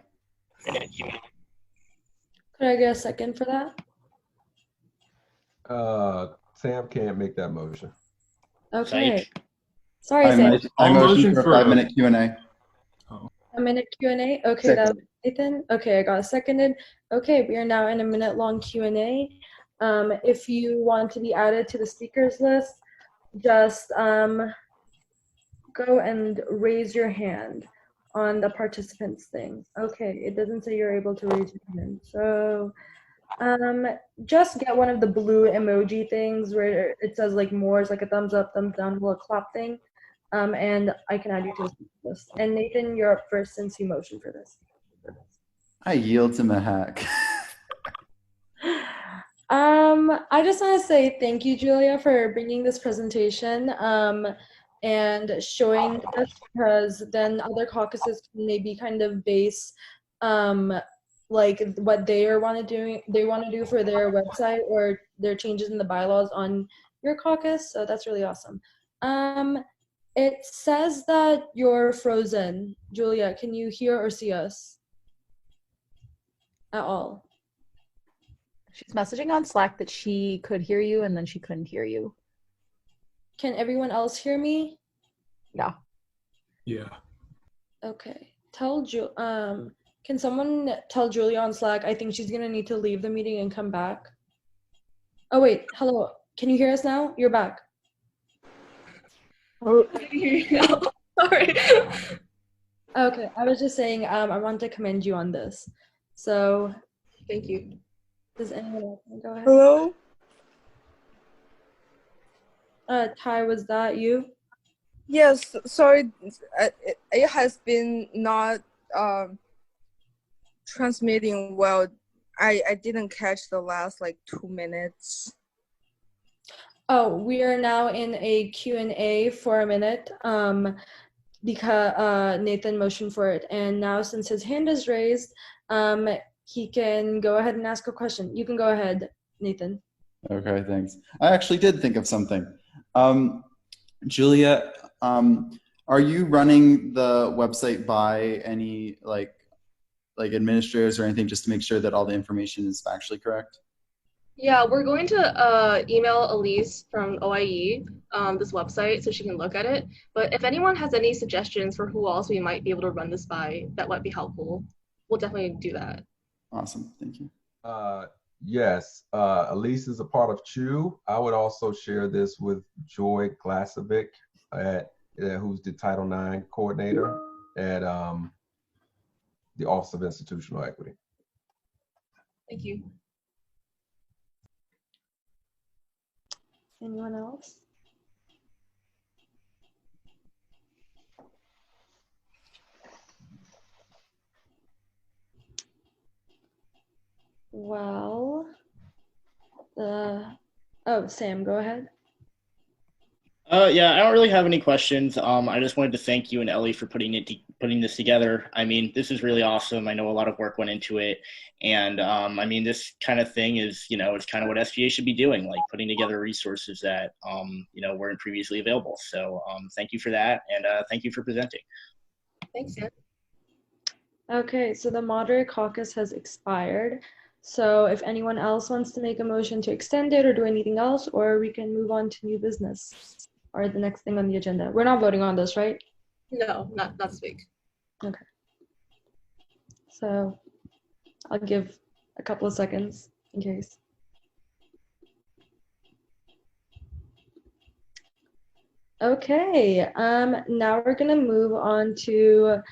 Could I get a second for that? Sam can't make that motion. Okay. Sorry, I, Sam. mo- I motion for a 5-minute Q&A. A minute Q&A? Okay, Second. that was Nathan. Okay, I got it seconded. Okay, we are now in a minute-long Q&A. If you want to be added to the speakers list, just go and raise your hand on the participants thing. Okay, it doesn't say you're able to raise your hand. So just get one of the blue emoji things where it says like more, it's like a thumbs up, thumbs down, little clap thing. And I can add you to the list. And Nathan, you're up first since you motioned for this. I yield to Mahak. I just want to say thank you, Julia, for bringing this presentation and showing us, because then other caucuses can maybe kind of base like what they want to do for their website or their changes in the bylaws on your caucus. So that's really awesome. It says that you're frozen. Julia, can you hear or see us at all? She's messaging on Slack that she could hear you and then she couldn't hear you. Can everyone else hear me? Yeah. Yeah. Okay. Can someone tell Julia on Slack? I think she's gonna need to leave the meeting and come back. Oh wait, hello. Can you hear us now? You're back. Oh, I can hear you now. Sorry. Okay, I was just saying I want to commend you on this. So thank you. Does anyone else want to go ahead? Hello? Ty, was that you? Yes, sorry. It has been not transmitting well. I didn't catch the last like 2 minutes. Oh, we are now in a Q&A for a minute because Nathan motioned for it. And now since his hand is raised, he can go ahead and ask a question. You can go ahead, Nathan. Okay, thanks. I actually did think of something. Julia, are you running the website by any like administrators or anything just to make sure that all the information is factually correct? Yeah, we're going to email Elise from OIE this website so she can look at it. But if anyone has any suggestions for who else we might be able to run this by, that might be helpful. We'll definitely do that. Awesome, thank you. Yes, Elise is a part of CHU. I would also share this with Joy Glasovic, who's the Title IX coordinator at the Office of Institutional Equity. Thank you. Anyone else? Well, oh, Sam, go ahead. Yeah, I don't really have any questions. I just wanted to thank you and Ellie for putting this together. I mean, this is really awesome. I know a lot of work went into it, and I mean, this kind of thing is, it's kind of what SGA should be doing, like putting together resources that weren't previously available. So thank you for that, and thank you for presenting. Thanks, Sam. Okay, so the moderate caucus has expired. So if anyone else wants to make a motion to extend it or do anything else, or we can move on to new business or the next thing on the agenda. We're not voting on this, right? No, not this week. Okay. So I'll give a couple of seconds in case. Okay, now we're gonna move on to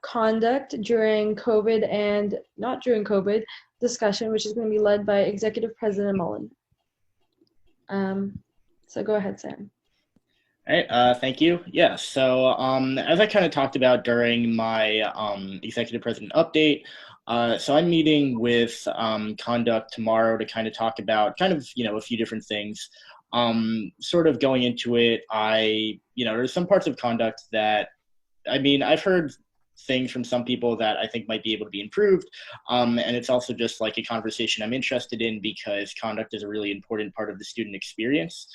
conduct during COVID and not during COVID discussion, which is going to be led by Executive President Mullen. So go ahead, Sam. All right, thank you. Yeah, so as I kind of talked about during my Executive President update, so I'm meeting with Conduct tomorrow to kind of talk about a few different things. Sort of going into it, there's some parts of Conduct that, I've heard things from some people that I think might be able to be improved. And it's also just like a conversation I'm interested in because Conduct is a really important part of the student experience.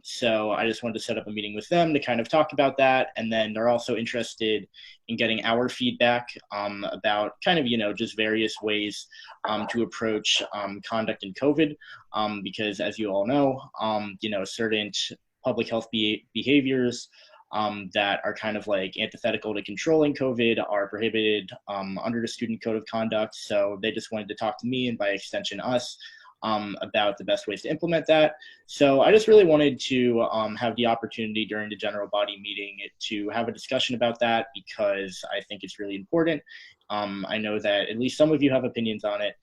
So I just wanted to set up a meeting with them to kind of talk about that. And then they're also interested in getting our feedback about kind of, just various ways to approach conduct in COVID. Because as you all know, certain public health behaviors that are kind of like antithetical to controlling COVID are prohibited under the Student Code of Conduct. So they just wanted to talk to me and by extension us about the best ways to implement that. So I just really wanted to have the opportunity during the general body meeting to have a discussion about that because I think it's really important. I know that at least some of you have opinions on it,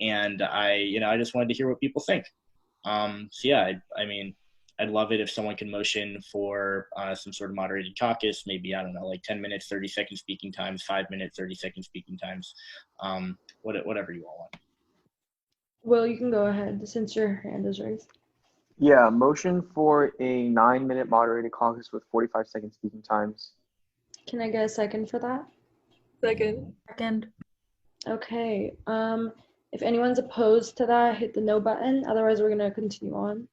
and I just wanted to hear what people think. So yeah, I mean, I'd love it if someone can motion for some sort of moderated caucus, maybe, I don't know, like 10 minutes, 30-second speaking times, 5 minutes, 30-second speaking times, whatever you all want. Will, you can go ahead since your hand is raised. Yeah, motion for a 9-minute moderated caucus with 45-second speaking times. Can I get a second for that? Second. Okay. If anyone's opposed to that, hit the no button. Otherwise, we're gonna continue on.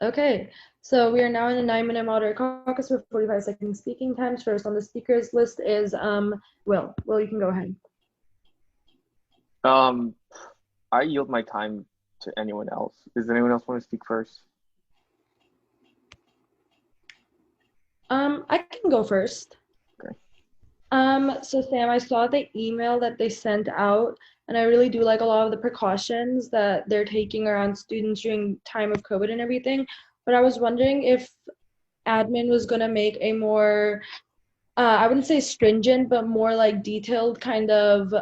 Okay, so we are now in a 9-minute moderated caucus with 45-second speaking times. First on the speakers list is Will. Will, you can go ahead. I yield my time to anyone else. Does anyone else want to speak first? I can go first. Okay. So Sam, I saw the email that they sent out, and I really do like a lot of the precautions that they're taking around students during time of COVID and everything. But I was wondering if admin was gonna make a more, I wouldn't say stringent, but more like detailed kind of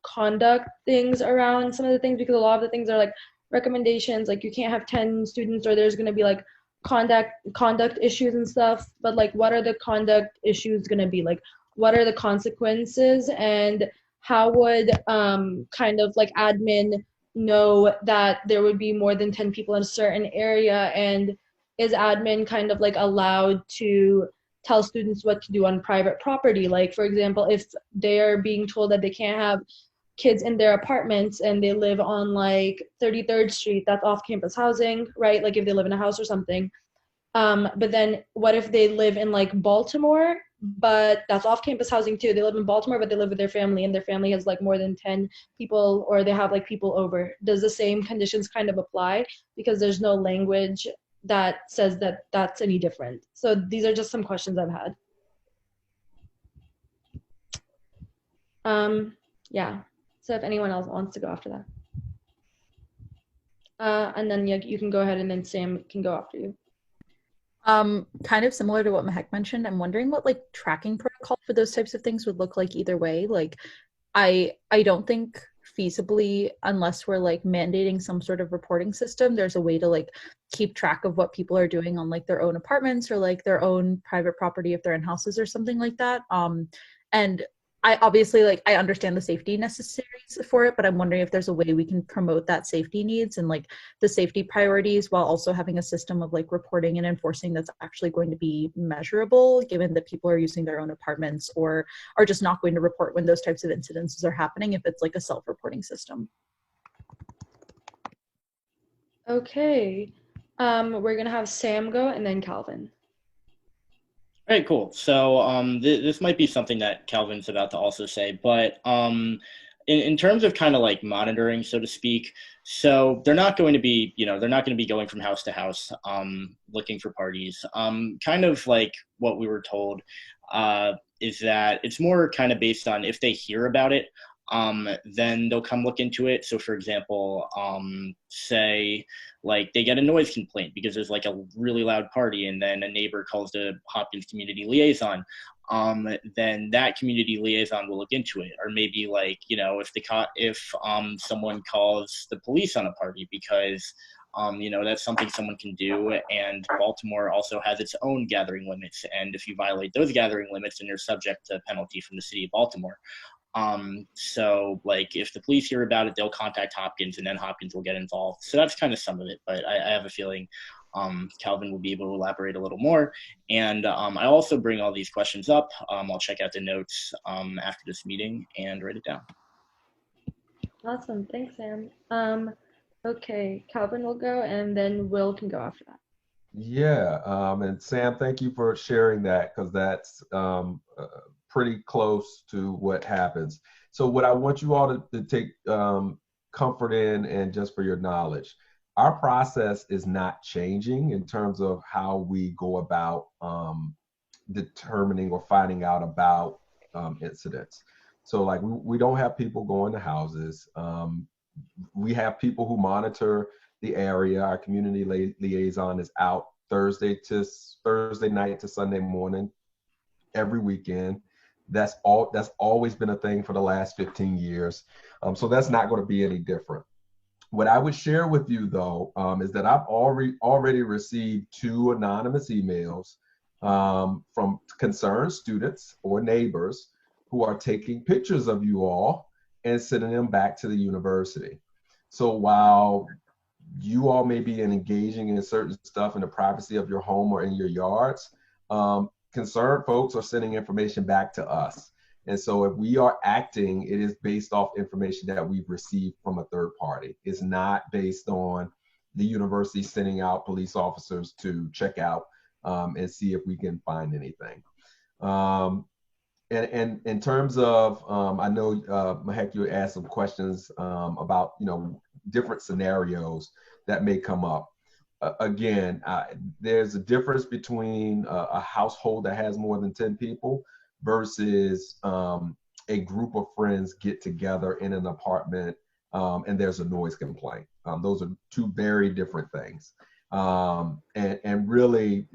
conduct things around some of the things, because a lot of the things are like recommendations, like you can't have 10 students or there's going to be like conduct issues and stuff, but like what are the conduct issues going to be, like what are the consequences, and how would kind of like admin know that there would be more than 10 people in a certain area, and is admin kind of like allowed to tell students what to do on private property? Like, for example, if they're being told that they can't have kids in their apartments and they live on like 33rd Street, that's off-campus housing, right? Like if they live in a house or something. But then what if they live in like Baltimore, but that's off-campus housing too. They live in Baltimore, but they live with their family and their family has like more than 10 people, or they have like people over. Does the same conditions kind of apply? Because there's no language that says that that's any different. So these are just some questions I've had. Yeah, so if anyone else wants to go after that. And then you can go ahead, and then Sam can go after you. Kind of similar to what Mehek mentioned, I'm wondering what like tracking protocol for those types of things would look like either way. Like I don't think feasibly, unless we're like mandating some sort of reporting system, there's a way to like keep track of what people are doing on like their own apartments or like their own private property if they're in houses or something like that. And I obviously like I understand the safety necessaries for it, but I'm wondering if there's a way we can promote that safety needs and like the safety priorities while also having a system of like reporting and enforcing that's actually going to be measurable, given that people are using their own apartments or are just not going to report when those types of incidences are happening if it's like a self-reporting system. Okay, we're gonna have Sam go and then Calvin. All right, cool. So this might be something that Calvin's about to also say, but in terms of kind of like monitoring, so to speak, so they're not going to be, they're not going to be going from house to house looking for parties. Kind of like what we were told is that it's more kind of based on if they hear about it, then they'll come look into it. So for example, say like they get a noise complaint because there's like a really loud party and then a neighbor calls the Hopkins community liaison, then that community liaison will look into it. Or maybe like, if someone calls the police on a party because that's something someone can do, and Baltimore also has its own gathering limits, and if you violate those gathering limits, then you're subject to penalty from the city of Baltimore. So like if the police hear about it, they'll contact Hopkins and then Hopkins will get involved. So that's kind of some of it, but I have a feeling Calvin will be able to elaborate a little more. And I also bring all these questions up. I'll check out the notes after this meeting and write it down. Awesome, thanks Sam. Okay, Calvin will go and then Will can go after that. Yeah, and Sam, thank you for sharing that because that's pretty close to what happens. So what I want you all to take comfort in, and just for your knowledge, our process is not changing in terms of how we go about determining or finding out about incidents. So like we don't have people going to houses. We have people who monitor the area. Our community liaison is out Thursday night to Sunday morning every weekend. That's always been a thing for the last 15 years. So that's not going to be any different. What I would share with you though is that I've already received 2 anonymous emails from concerned students or neighbors who are taking pictures of you all and sending them back to the university. So while you all may be engaging in certain stuff in the privacy of your home or in your yards, concerned folks are sending information back to us. And so if we are acting, it is based off information that we've received from a third party. It's not based on the university sending out police officers to check out and see if we can find anything. And in terms of, I know Mahek, you asked some questions about, different scenarios that may come up. Again, there's a difference between a household that has more than 10 people versus a group of friends get together in an apartment and there's a noise complaint. Those are 2 very different things. And really,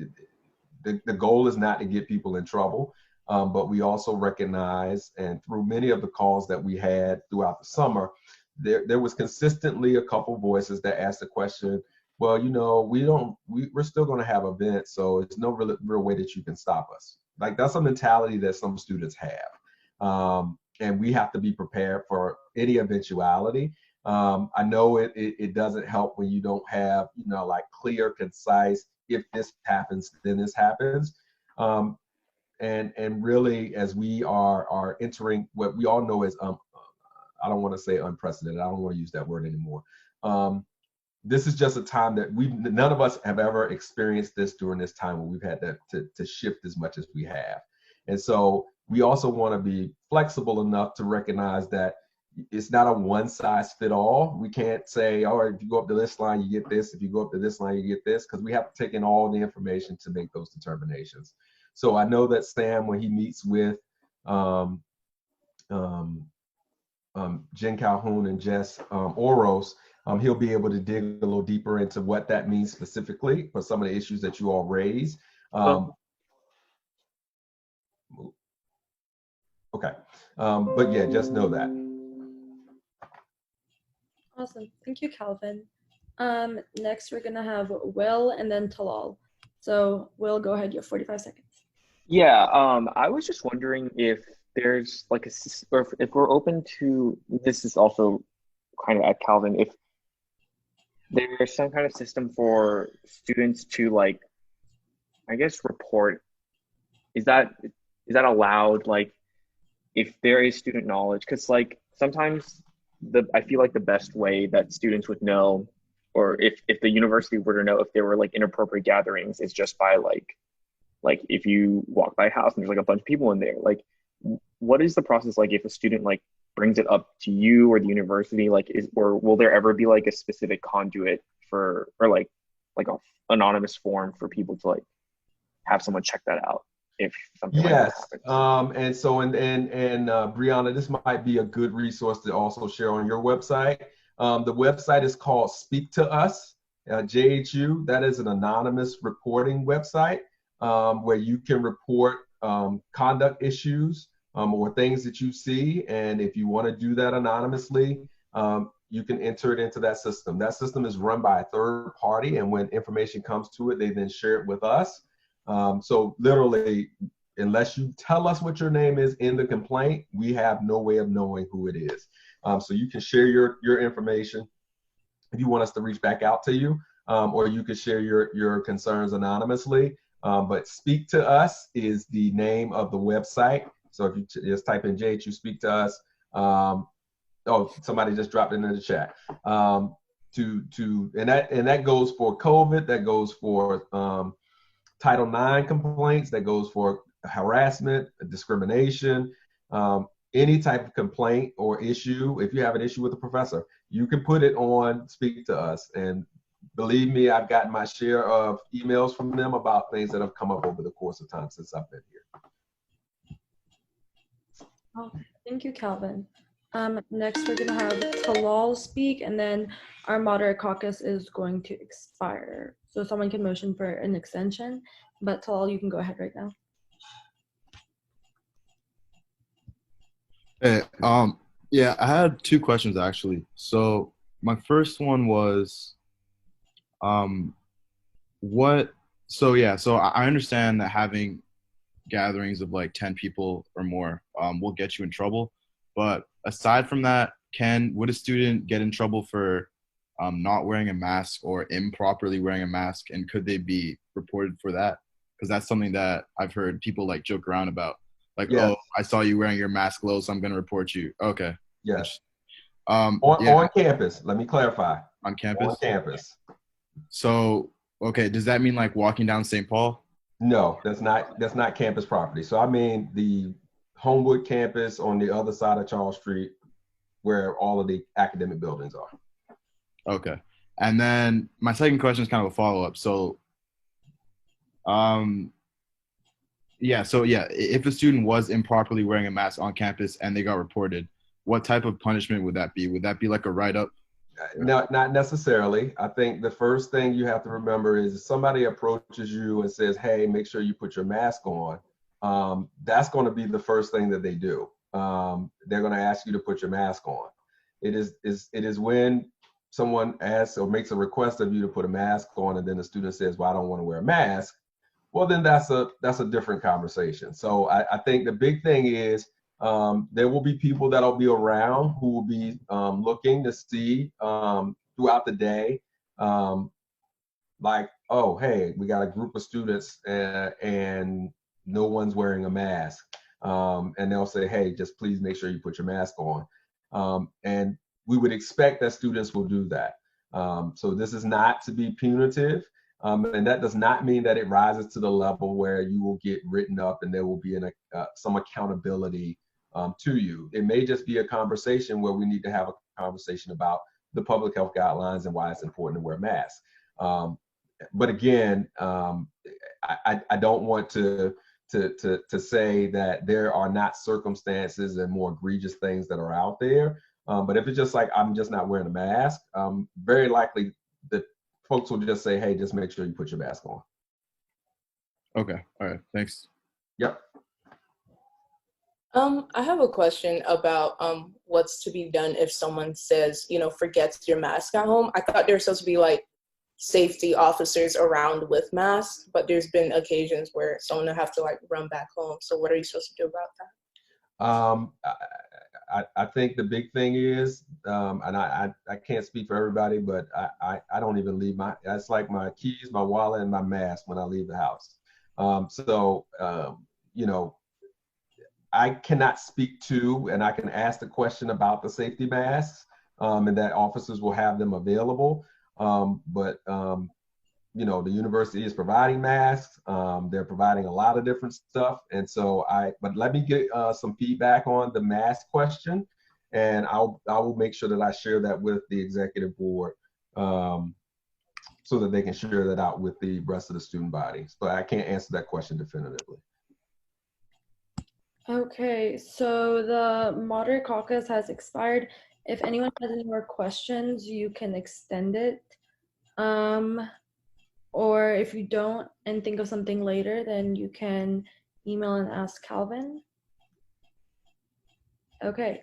the goal is not to get people in trouble, but we also recognize, and through many of the calls that we had throughout the summer, there was consistently a couple voices that asked the question, well, we're still going to have events, so it's no real way that you can stop us. Like, that's a mentality that some students have. And we have to be prepared for any eventuality. I know it doesn't help when you don't have, like clear, concise, if this happens, then this happens. And really, as we are entering what we all know is, I don't want to say unprecedented. I don't want to use that word anymore. This is just a time that none of us have ever experienced this during this time when we've had to shift as much as we have. And so we also want to be flexible enough to recognize that it's not a one size fit all. We can't say, all right, if you go up to this line, you get this. If you go up to this line, you get this, because we have to take in all the information to make those determinations. So I know that Sam, when he meets with Jen Calhoun and Jess Oros, he'll be able to dig a little deeper into what that means specifically for some of the issues that you all raise. Okay, but yeah, just know that. Awesome, thank you, Calvin. Next, we're gonna have Will and then Talal. So Will, go ahead, you have 45 seconds. Yeah, I was just wondering if there's like or if we're open to, this is also kind of at Calvin, if there's some kind of system for students to, like, I guess, report. Is that allowed? Like, if there is student knowledge, because like sometimes I feel like the best way that students would know, or if the university were to know if there were like inappropriate gatherings, is just by like if you walk by a house and there's like a bunch of people in there. Like, what is the process like if a student like brings it up to you or the university? Like, or will there ever be like a specific conduit for, or like a anonymous form for people to like have someone check that out if something like that happens? And so and Brianna, this might be a good resource to also share on your website. The website is called Speak to Us, JHU. That is an anonymous reporting website where you can report conduct issues or things that you see. And if you want to do that anonymously, you can enter it into that system. That system is run by a third party, and when information comes to it, they then share it with us. So literally, unless you tell us what your name is in the complaint, we have no way of knowing who it is. So you can share your information if you want us to reach back out to you, or you can share your concerns anonymously. But Speak to Us is the name of the website. So if you just type in JHU Speak to Us, oh, somebody just dropped it in the chat. and that goes for COVID, that goes for Title IX complaints, that goes for harassment, discrimination, any type of complaint or issue. If you have an issue with a professor, you can put it on Speak to Us. And believe me, I've gotten my share of emails from them about things that have come up over the course of time since I've been here. Oh, thank you, Calvin. Next, we're gonna have Talal speak, and then our moderate caucus is going to expire. So someone can motion for an extension, but Talal, you can go ahead right now. Hey, yeah, I had two questions actually. So my first one was, so I understand that having gatherings of like 10 people or more will get you in trouble. But aside from that, would a student get in trouble for not wearing a mask or improperly wearing a mask, and could they be reported for that? Because that's something that I've heard people like joke around about. Like, Yes. oh, I saw you wearing your mask low, so I'm going to report you. Okay. Yes. On Campus, let me clarify. On campus? On campus. So, okay, does that mean like walking down St. Paul? No, that's not campus property. So I mean the Homewood campus on the other side of Charles Street, where all of the academic buildings are. Okay. And then my second question is kind of a follow-up. So, if a student was improperly wearing a mask on campus and they got reported, what type of punishment would that be? Would that be like a write-up? No, not necessarily. I think the first thing you have to remember is if somebody approaches you and says, hey, make sure you put your mask on, that's going to be the first thing that they do. They're going to ask you to put your mask on. It is when someone asks or makes a request of you to put a mask on, and then the student says, well, I don't want to wear a mask. Well, then that's a different conversation. So I think the big thing is there will be people that'll be around who will be looking to see throughout the day, like, oh, hey, we got a group of students and no one's wearing a mask. And they'll say, hey, just please make sure you put your mask on. And we would expect that students will do that. So this is not to be punitive. And that does not mean that it rises to the level where you will get written up and there will be some accountability to you. It may just be a conversation where we need to have a conversation about the public health guidelines and why it's important to wear masks. But again, I don't want to say that there are not circumstances and more egregious things that are out there. But if it's just like, I'm just not wearing a mask, very likely the folks will just say, hey, just make sure you put your mask on. Okay. All right. Thanks. Yep. I have a question about what's to be done if someone says, forgets your mask at home. I thought there were supposed to be like safety officers around with masks, but there's been occasions where someone will have to like run back home. So what are you supposed to do about that? I think the big thing is, and I can't speak for everybody, but I don't even leave that's like my keys, my wallet, and my mask when I leave the house. I cannot speak to, and I can ask the question about the safety masks, and that officers will have them available. But the university is providing masks. They're providing a lot of different stuff. And so but let me get some feedback on the mask question, and I will make sure that I share that with the executive board so that they can share that out with the rest of the student bodies. But I can't answer that question definitively. Okay, so the moderate caucus has expired. If anyone has any more questions, you can extend it. Or if you don't and think of something later, then you can email and ask Calvin. Okay,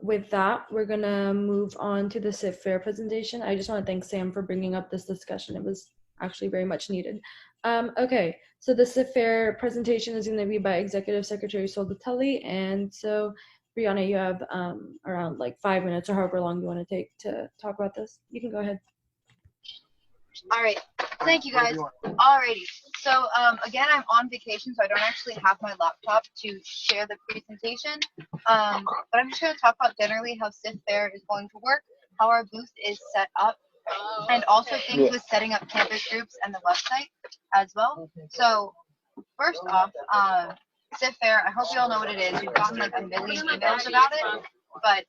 with that, we're gonna move on to the Civ Fair presentation. I just wanna thank Sam for bringing up this discussion. It was actually very much needed. Okay, so the Civ Fair presentation is gonna be by Executive Secretary Soldatelli. And so, Brianna, you have around like 5 minutes or however long you wanna take to talk about this. You can go ahead. All right, thank you guys. Alrighty, so again, I'm on vacation, so I don't actually have my laptop to share the presentation. But I'm just going to talk about generally how Civ Fair is going to work. how our booth is set up, and also things with setting up campus groups and the website as well. So first off, Civ Fair, I hope you all know what it is. We've gotten like a million emails about it, but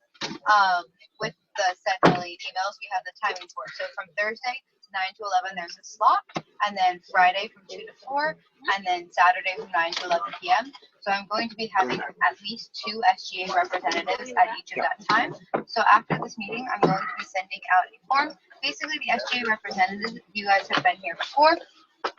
with the said million emails, we have the timing for it. So from Thursday 9 to 11, there's a slot, and then Friday from 2 to 4, and then Saturday from 9 to 11 p.m. So I'm going to be having at least 2 SGA representatives at each of that time. So after this meeting, I'm going to be sending out a form. Basically, the SGA representatives, you guys have been here before.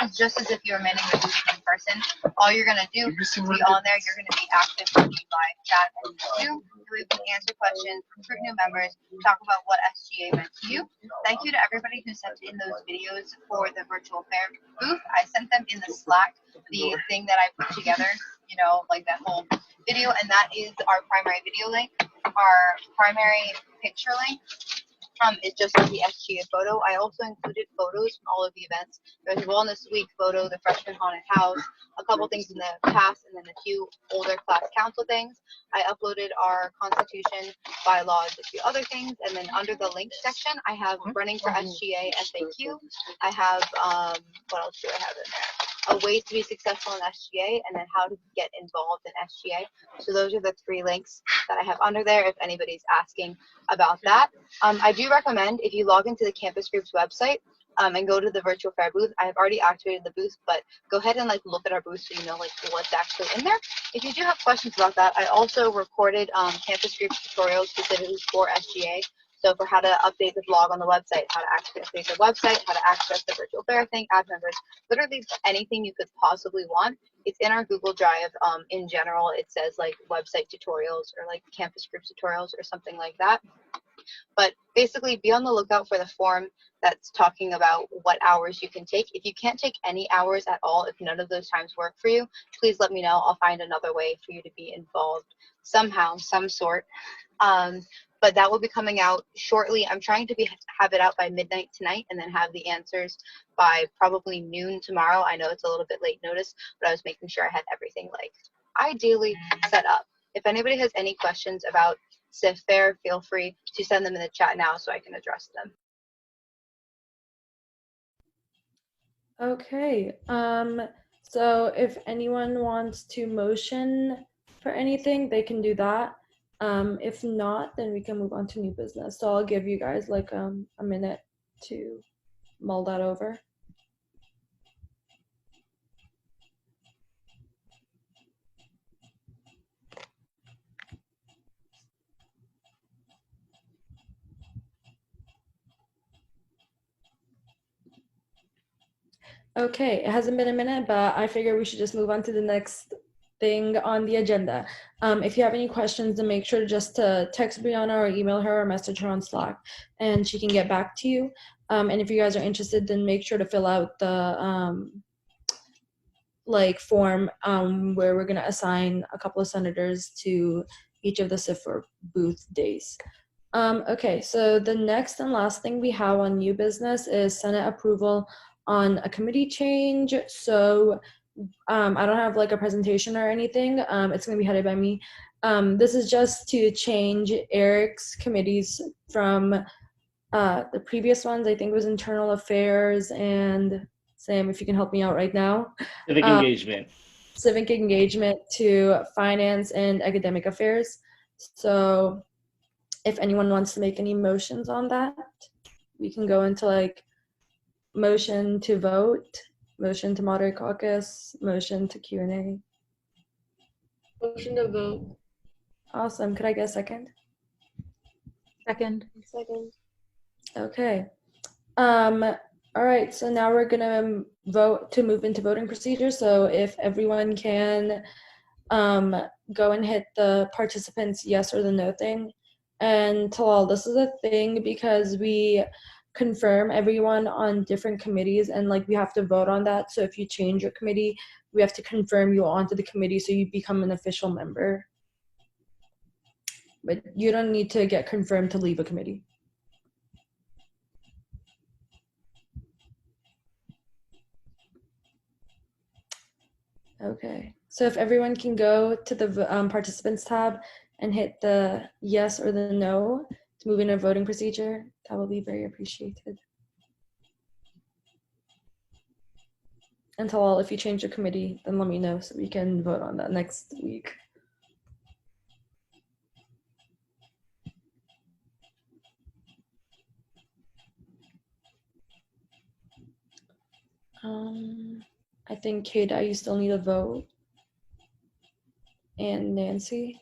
It's just as if you're manning the booth in person. All you're going to do is be on there. You're going to be active with the live chat and Zoom. We can answer questions, recruit new members, talk about what SGA meant to you. Thank you to everybody who sent in those videos for the virtual fair booth. I sent them in the Slack, the thing that I put together, you know, like that whole video, and that is our primary video link. Our primary picture link is just like the SGA photo. I also included photos from all of the events. There's a Wellness Week photo, the Freshman Haunted House, a couple things in the past, and then a few older class council things. I uploaded our Constitution, bylaws, a few other things, and then under the link section, I have Running for SGA FAQ. I have, what else do I have in there? A ways to be successful in SGA, and then how to get involved in SGA. So those are the 3 links that I have under there if anybody's asking about that. I do recommend if you log into the campus group's website and go to the virtual fair booth. I have already activated the booth, but go ahead and like look at our booth so you know like what's actually in there. If you do have questions about that, I also recorded campus group tutorials specifically for SGA. So for how to update the blog on the website, how to access the website, how to access the virtual fair thing, add members, literally anything you could possibly want. It's in our Google Drive. In general, it says like website tutorials or like campus group tutorials or something like that. But basically be on the lookout for the form that's talking about what hours you can take. If you can't take any hours at all, if none of those times work for you, please let me know. I'll find another way for you to be involved somehow, some sort. But that will be coming out shortly. I'm trying to have it out by midnight tonight and then have the answers by probably noon tomorrow. I know it's a little bit late notice, but I was making sure I had everything like ideally set up. If anybody has any questions about Civ Fair, feel free to send them in the chat now so I can address them. Okay, so if anyone wants to motion for anything, they can do that. If not, then we can move on to new business. So I'll give you guys like a minute to mull that over. Okay, it hasn't been a minute, but I figure we should just move on to the next thing on the agenda. If you have any questions, then make sure just to text Brianna or email her or message her on Slack, and she can get back to you. And if you guys are interested, then make sure to fill out the like form where we're gonna assign a couple of senators to each of the CIFR booth days. Okay, so the next and last thing we have on new business is Senate approval on a committee change. So I don't have like a presentation or anything. It's gonna be headed by me. This is just to change Eric's committees from the previous ones. I think it was Internal Affairs and Sam, if you can help me out right now. Civic engagement. Civic engagement to Finance and Academic Affairs. So if anyone wants to make any motions on that, we can go into like motion to vote, motion to moderate caucus, motion to Q&A. Motion to vote. Awesome. Could I get a second? Second. Second. Okay. All right. So now we're gonna vote to move into voting procedure. So if everyone can go and hit the participants yes or the no thing. And Talal, this is a thing because we confirm everyone on different committees and like we have to vote on that. So if you change your committee, we have to confirm you onto the committee so you become an official member. But you don't need to get confirmed to leave a committee. Okay, so if everyone can go to the participants tab and hit the yes or the no to to move in a voting procedure, that will be very appreciated. And Talal, if you change your committee, then let me know so we can vote on that next week. I think Kayda, you still need a vote. And Nancy.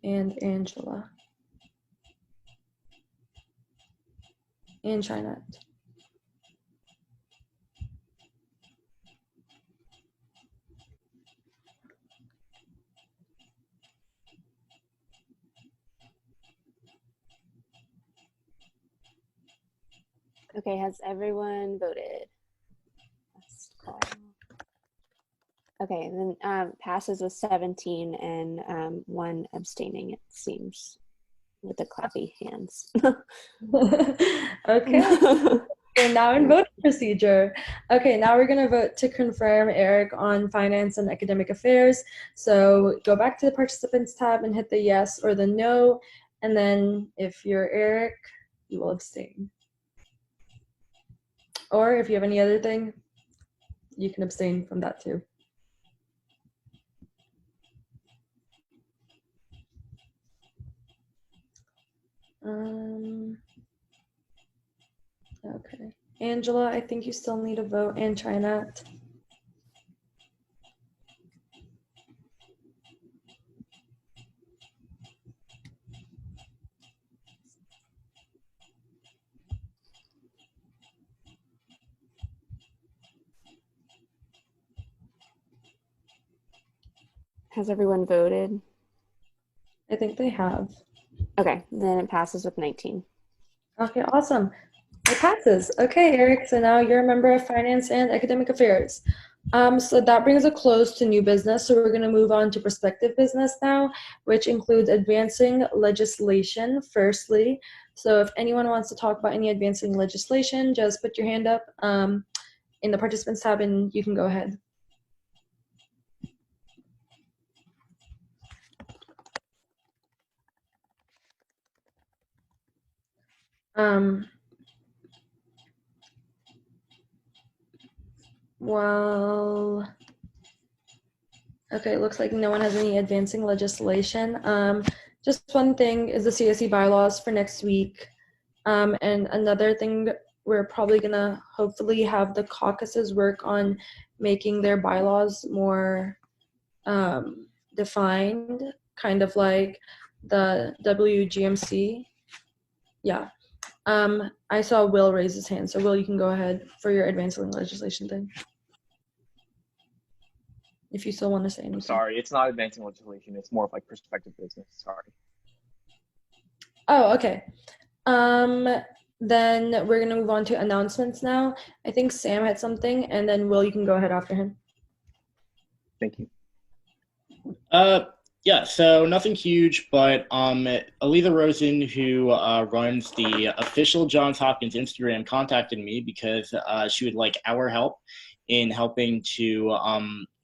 And Angela. And Chinette. Okay, has everyone voted? Let's call. Okay, then passes with 17 and 1 abstaining, it seems, with the clappy hands. Okay. We're now in voting procedure. Okay, now we're going to vote to confirm Eric on finance and academic affairs. So go back to the participants tab and hit the yes or the no. And then if you're Eric, you will abstain. Or if you have any other thing, you can abstain from that too. Okay. Angela, I think you still need a vote, and Trinette. Has everyone voted? I think they have. Okay, then it passes with 19. Okay, awesome. It passes. Okay, Eric, so now you're a member of Finance and Academic Affairs. So that brings a close to new business. So we're going to move on to prospective business now, which includes advancing legislation firstly. So if anyone wants to talk about any advancing legislation, just put your hand up in the participants tab and you can go ahead. Well, okay, it looks like no one has any advancing legislation. Just one thing is the CSE bylaws for next week. And another thing, we're probably gonna hopefully have the caucuses work on making their bylaws more defined, kind of like the WGMC. Yeah. I saw Will raise his hand, so Will, you can go ahead for your advancing legislation thing. If you still want to say anything. I'm sorry, it's not advancing legislation. It's more of like prospective business. Sorry. Oh, okay. Then we're gonna move on to announcements now. I think Sam had something, and then Will, you can go ahead after him. Thank you. Yeah, so nothing huge, but Alita Rosen, who runs the official Johns Hopkins Instagram, contacted me because she would like our help in helping to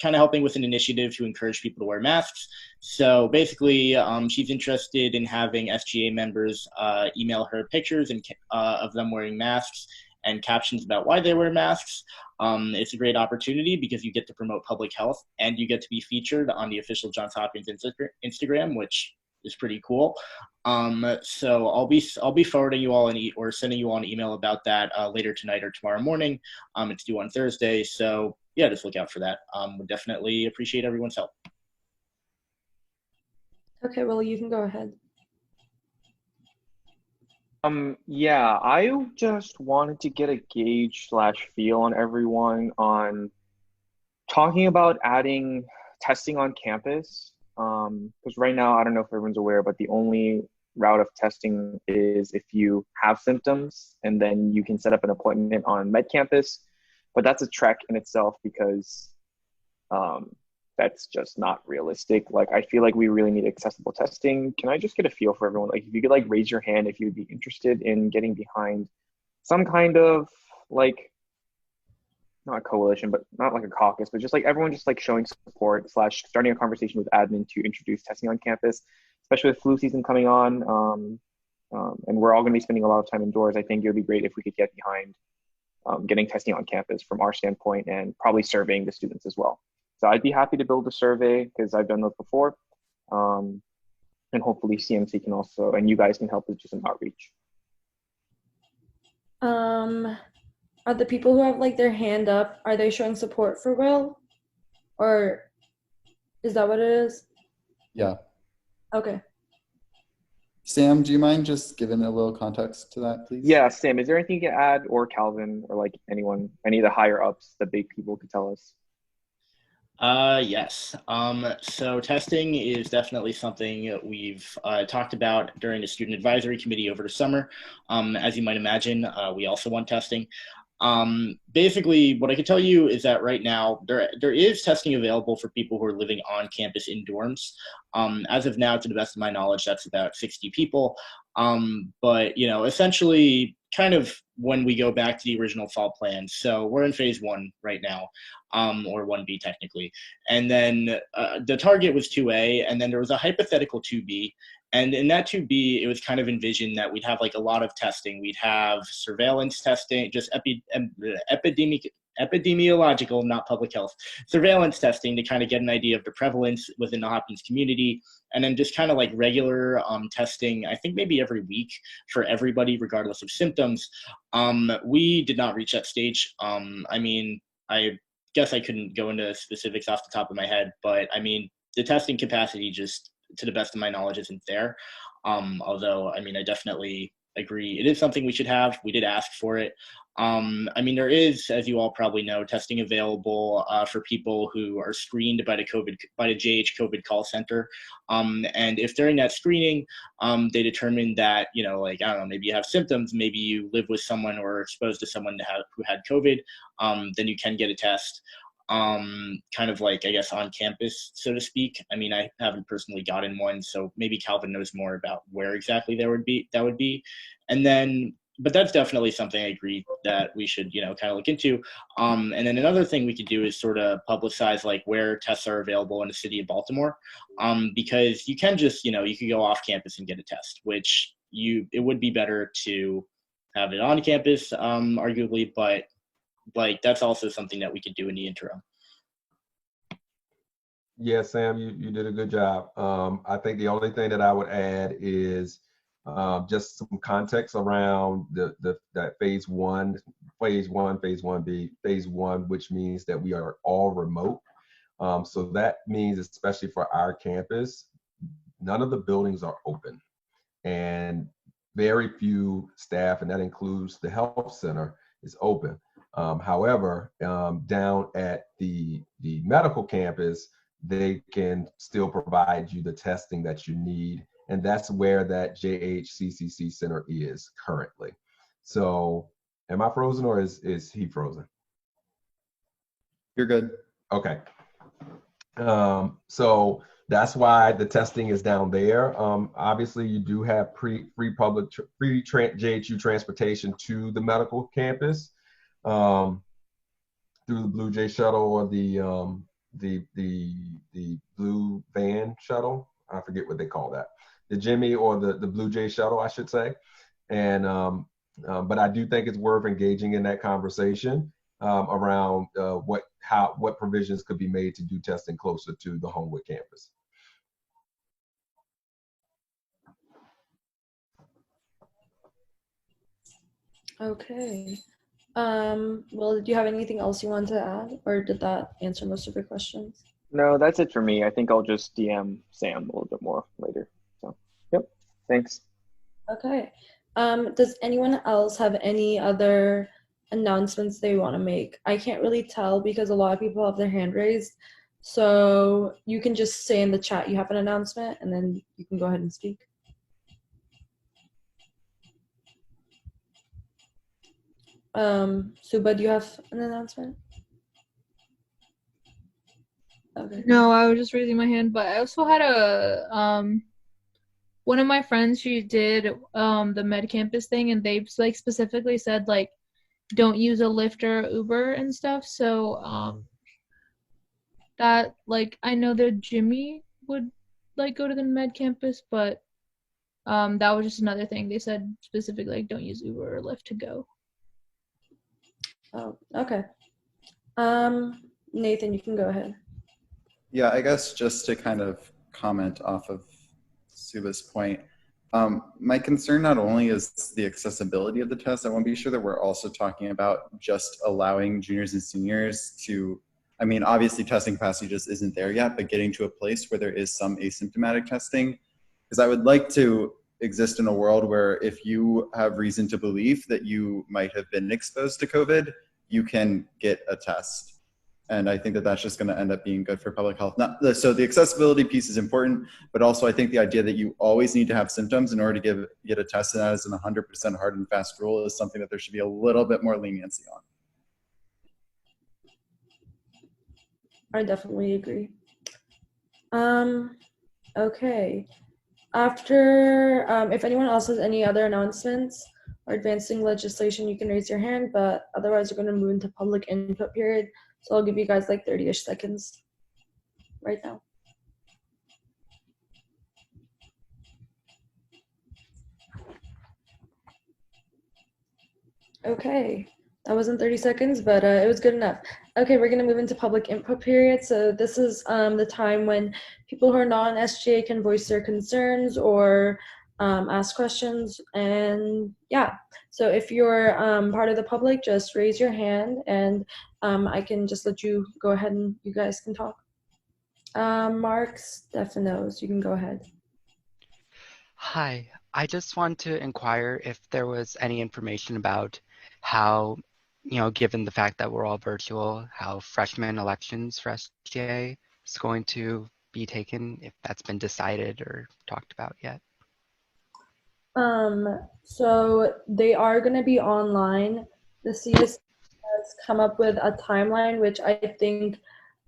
helping with an initiative to encourage people to wear masks. So basically, she's interested in having SGA members email her pictures of them wearing masks and captions about why they wear masks. It's a great opportunity because you get to promote public health and you get to be featured on the official Johns Hopkins Instagram, which is pretty cool. So I'll be forwarding you all or sending you all an email about that later tonight or tomorrow morning. It's due on Thursday, so yeah, just look out for that. Would definitely appreciate everyone's help. Okay, Will, you can go ahead. Yeah, I just wanted to get a gauge / feel on everyone on talking about adding testing on campus. Because right now, I don't know if everyone's aware, but the only route of testing is if you have symptoms and then you can set up an appointment on Med Campus. But that's a trek in itself because that's just not realistic. Like, I feel like we really need accessible testing. Can I just get a feel for everyone? Like, if you could like raise your hand if you'd be interested in getting behind some kind of like not a coalition, but not like a caucus, but just like everyone just like showing support / starting a conversation with admin to introduce testing on campus, especially with flu season coming on. And we're all going to be spending a lot of time indoors. I think it would be great if we could get behind getting testing on campus from our standpoint and probably surveying the students as well. So I'd be happy to build a survey because I've done those before. And hopefully CMC can also, and you guys can help with just an outreach. Are the people who have like their hand up, are they showing support for Will? Or is that what it is? Yeah. Okay. Sam, do you mind just giving a little context to that, please? Yeah, Sam, is there anything you can add, or Calvin, or like anyone, any of the higher ups, the big people could tell us? Yes. So testing is definitely something we've talked about during the student advisory committee over the summer. As you might imagine, we also want testing. Basically, what I can tell you is that right now there is testing available for people who are living on campus in dorms. As of now, to the best of my knowledge, that's about 60 people. But you know, essentially, kind of when we go back to the original fall plan. So we're in phase 1 right now, or 1B technically. And then the target was 2A, and then there was a hypothetical 2B. And in that 2B, it was kind of envisioned that we'd have like a lot of testing. We'd have surveillance testing, just epidemiological, not public health, surveillance testing to kind of get an idea of the prevalence within the Hopkins community. And then just kind of like regular testing, I think maybe every week for everybody, regardless of symptoms. We did not reach that stage. I mean, I guess I couldn't go into specifics off the top of my head, but I mean, the testing capacity just, to the best of my knowledge, isn't there. Although, I mean, I definitely agree. It is something we should have. We did ask for it. I mean, there is, as you all probably know, testing available for people who are screened by the JH COVID call center. And if during that screening, they determine that, you know, like, I don't know, maybe you have symptoms, maybe you live with someone or exposed to someone who had COVID, then you can get a test. Kind of like, I guess, on campus, so to speak. I mean, I haven't personally gotten one, so maybe Calvin knows more about where exactly that would be. And then, but that's definitely something I agree that we should, you know, kind of look into. And then another thing we could do is sort of publicize like where tests are available in the city of Baltimore, because you can just, you know, you could go off campus and get a test, which it would be better to have it on campus, arguably, but like that's also something that we could do in the interim. Yeah, Sam, you did a good job. I think the only thing that I would add is just some context around that phase 1, phase 1B, phase 1, which means that we are all remote. So that means, especially for our campus, none of the buildings are open, and very few staff, and that includes the health center, is open. However, down at the medical campus, they can still provide you the testing that you need. And that's where that JHCCC center is currently. So am I frozen or is he frozen? You're good. Okay. So that's why the testing is down there. Obviously, you do have free JHU transportation to the medical campus through the Blue Jay shuttle or the Blue Van shuttle. I forget what they call that. The Jimmy or the Blue Jay shuttle, I should say. And but I do think it's worth engaging in that conversation around what provisions could be made to do testing closer to the Homewood campus. Okay. Well, did you have anything else you want to add, or did that answer most of your questions? No, that's it for me. I think I'll just DM Sam a little bit more later. So, yep. Thanks. Okay. Does anyone else have any other announcements they want to make? I can't really tell because a lot of people have their hand raised. So you can just say in the chat you have an announcement, and then you can go ahead and speak. Suba, do you have an announcement? Okay. No, I was just raising my hand, but I also had one of my friends, she did the med campus thing, and they like specifically said like don't use a Lyft or Uber and stuff. So that like I know that Jimmy would like go to the med campus, but that was just another thing they said specifically, like don't use Uber or Lyft to go. Oh, okay. Nathan, you can go ahead. Yeah, I guess just to kind of comment off of Suba's point, my concern not only is the accessibility of the test, I want to be sure that we're also talking about just allowing juniors and seniors to, I mean, obviously testing capacity just isn't there yet, but getting to a place where there is some asymptomatic testing. Because I would like to exist in a world where if you have reason to believe that you might have been exposed to COVID, you can get a test. And I think that that's just going to end up being good for public health. So the accessibility piece is important, but also I think the idea that you always need to have symptoms in order to get a test, and that is an 100% hard and fast rule, is something that there should be a little bit more leniency on. I definitely agree. Okay. After, if anyone else has any other announcements or advancing legislation, you can raise your hand, but otherwise we're going to move into public input period. So I'll give you guys like 30-ish seconds right now. Okay, that wasn't 30 seconds, but it was good enough. Okay, we're gonna move into public input period. So this is the time when people who are non-SGA can voice their concerns or ask questions. And yeah, so if you're part of the public, just raise your hand and I can just let you go ahead and you guys can talk. Mark Stefanos, you can go ahead. Hi, I just want to inquire if there was any information about how, given the fact that we're all virtual, how freshman elections for SGA is going to be taken, if that's been decided or talked about yet. So they are going to be online. The CSC has come up with a timeline, which I think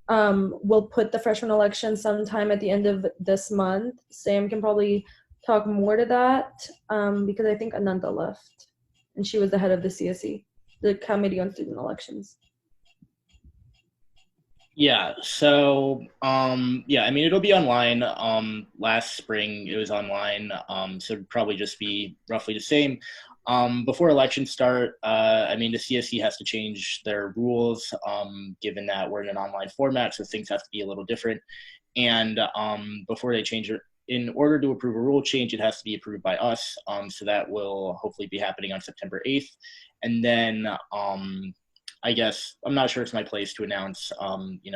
will put the freshman election sometime at the end of this month. Sam can probably talk more to that because I think Ananta left and she was the head of the CSE, the Committee on Student Elections. Yeah, so yeah, I mean it'll be online. Last spring it was online, so it'd probably just be roughly the same. Before elections start, I mean the CSE has to change their rules, given that we're in an online format, so things have to be a little different. And before they change it, in order to approve a rule change, it has to be approved by us. So that will hopefully be happening on September 8th. And then I guess I'm not sure it's my place to announce,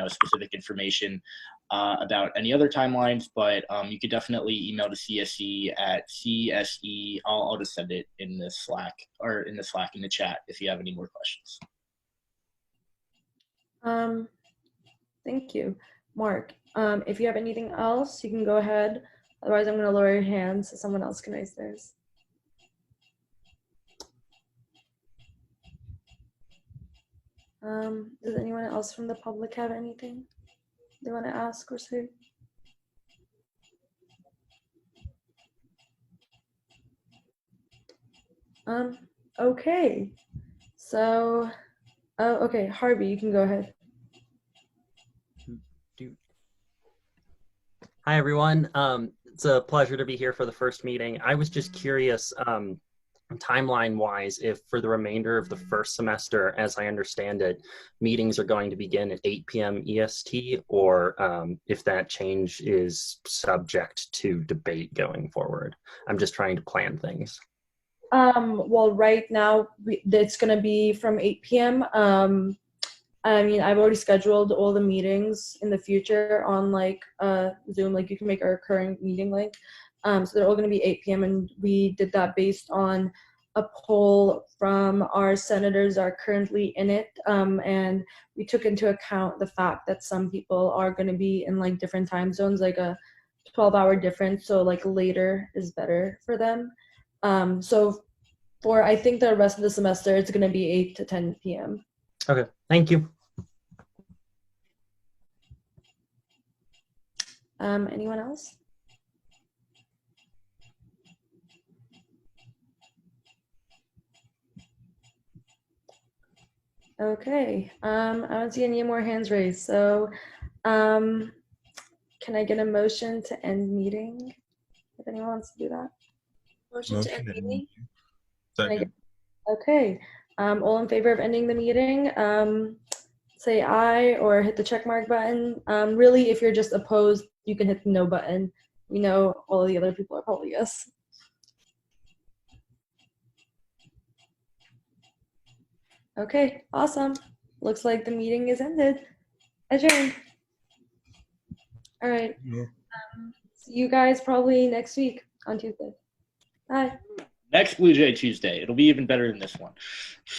specific information about any other timelines, but you could definitely email the CSE at CSE. I'll just send it in the Slack in the chat if you have any more questions. Thank you, Mark. If you have anything else, you can go ahead. Otherwise, I'm going to lower your hand so someone else can raise theirs. Does anyone else from the public have anything they want to ask or say? Okay. So, okay, Harvey, you can go ahead. Hi, everyone. It's a pleasure to be here for the first meeting. I was just curious, timeline-wise, if for the remainder of the first semester, as I understand it, meetings are going to begin at 8 p.m. EST, or if that change is subject to debate going forward. I'm just trying to plan things. Well, right now, it's going to be from 8 p.m. I mean, I've already scheduled all the meetings in the future on Zoom. Like you can make a recurring meeting link. So they're all going to be 8 p.m. and we did that based on a poll from our senators are currently in it. And we took into account the fact that some people are going to be in different time zones, like a 12-hour difference. So later is better for them. So for I think the rest of the semester, it's going to be 8 to 10 p.m. Okay, thank you. Anyone else? Okay, I don't see any more hands raised, so can I get a motion to end meeting? If anyone wants to do that. Motion to end meeting. Can I get- Okay, all in favor of ending the meeting, say aye or hit the check mark button. Really, if you're just opposed, you can hit the no button. We know all of the other people are probably yes. Okay, awesome. Looks like the meeting is ended. Adjourned. All right. See you guys probably next week on Tuesday. Bye. Next Blue Jay Tuesday. It'll be even better than this one.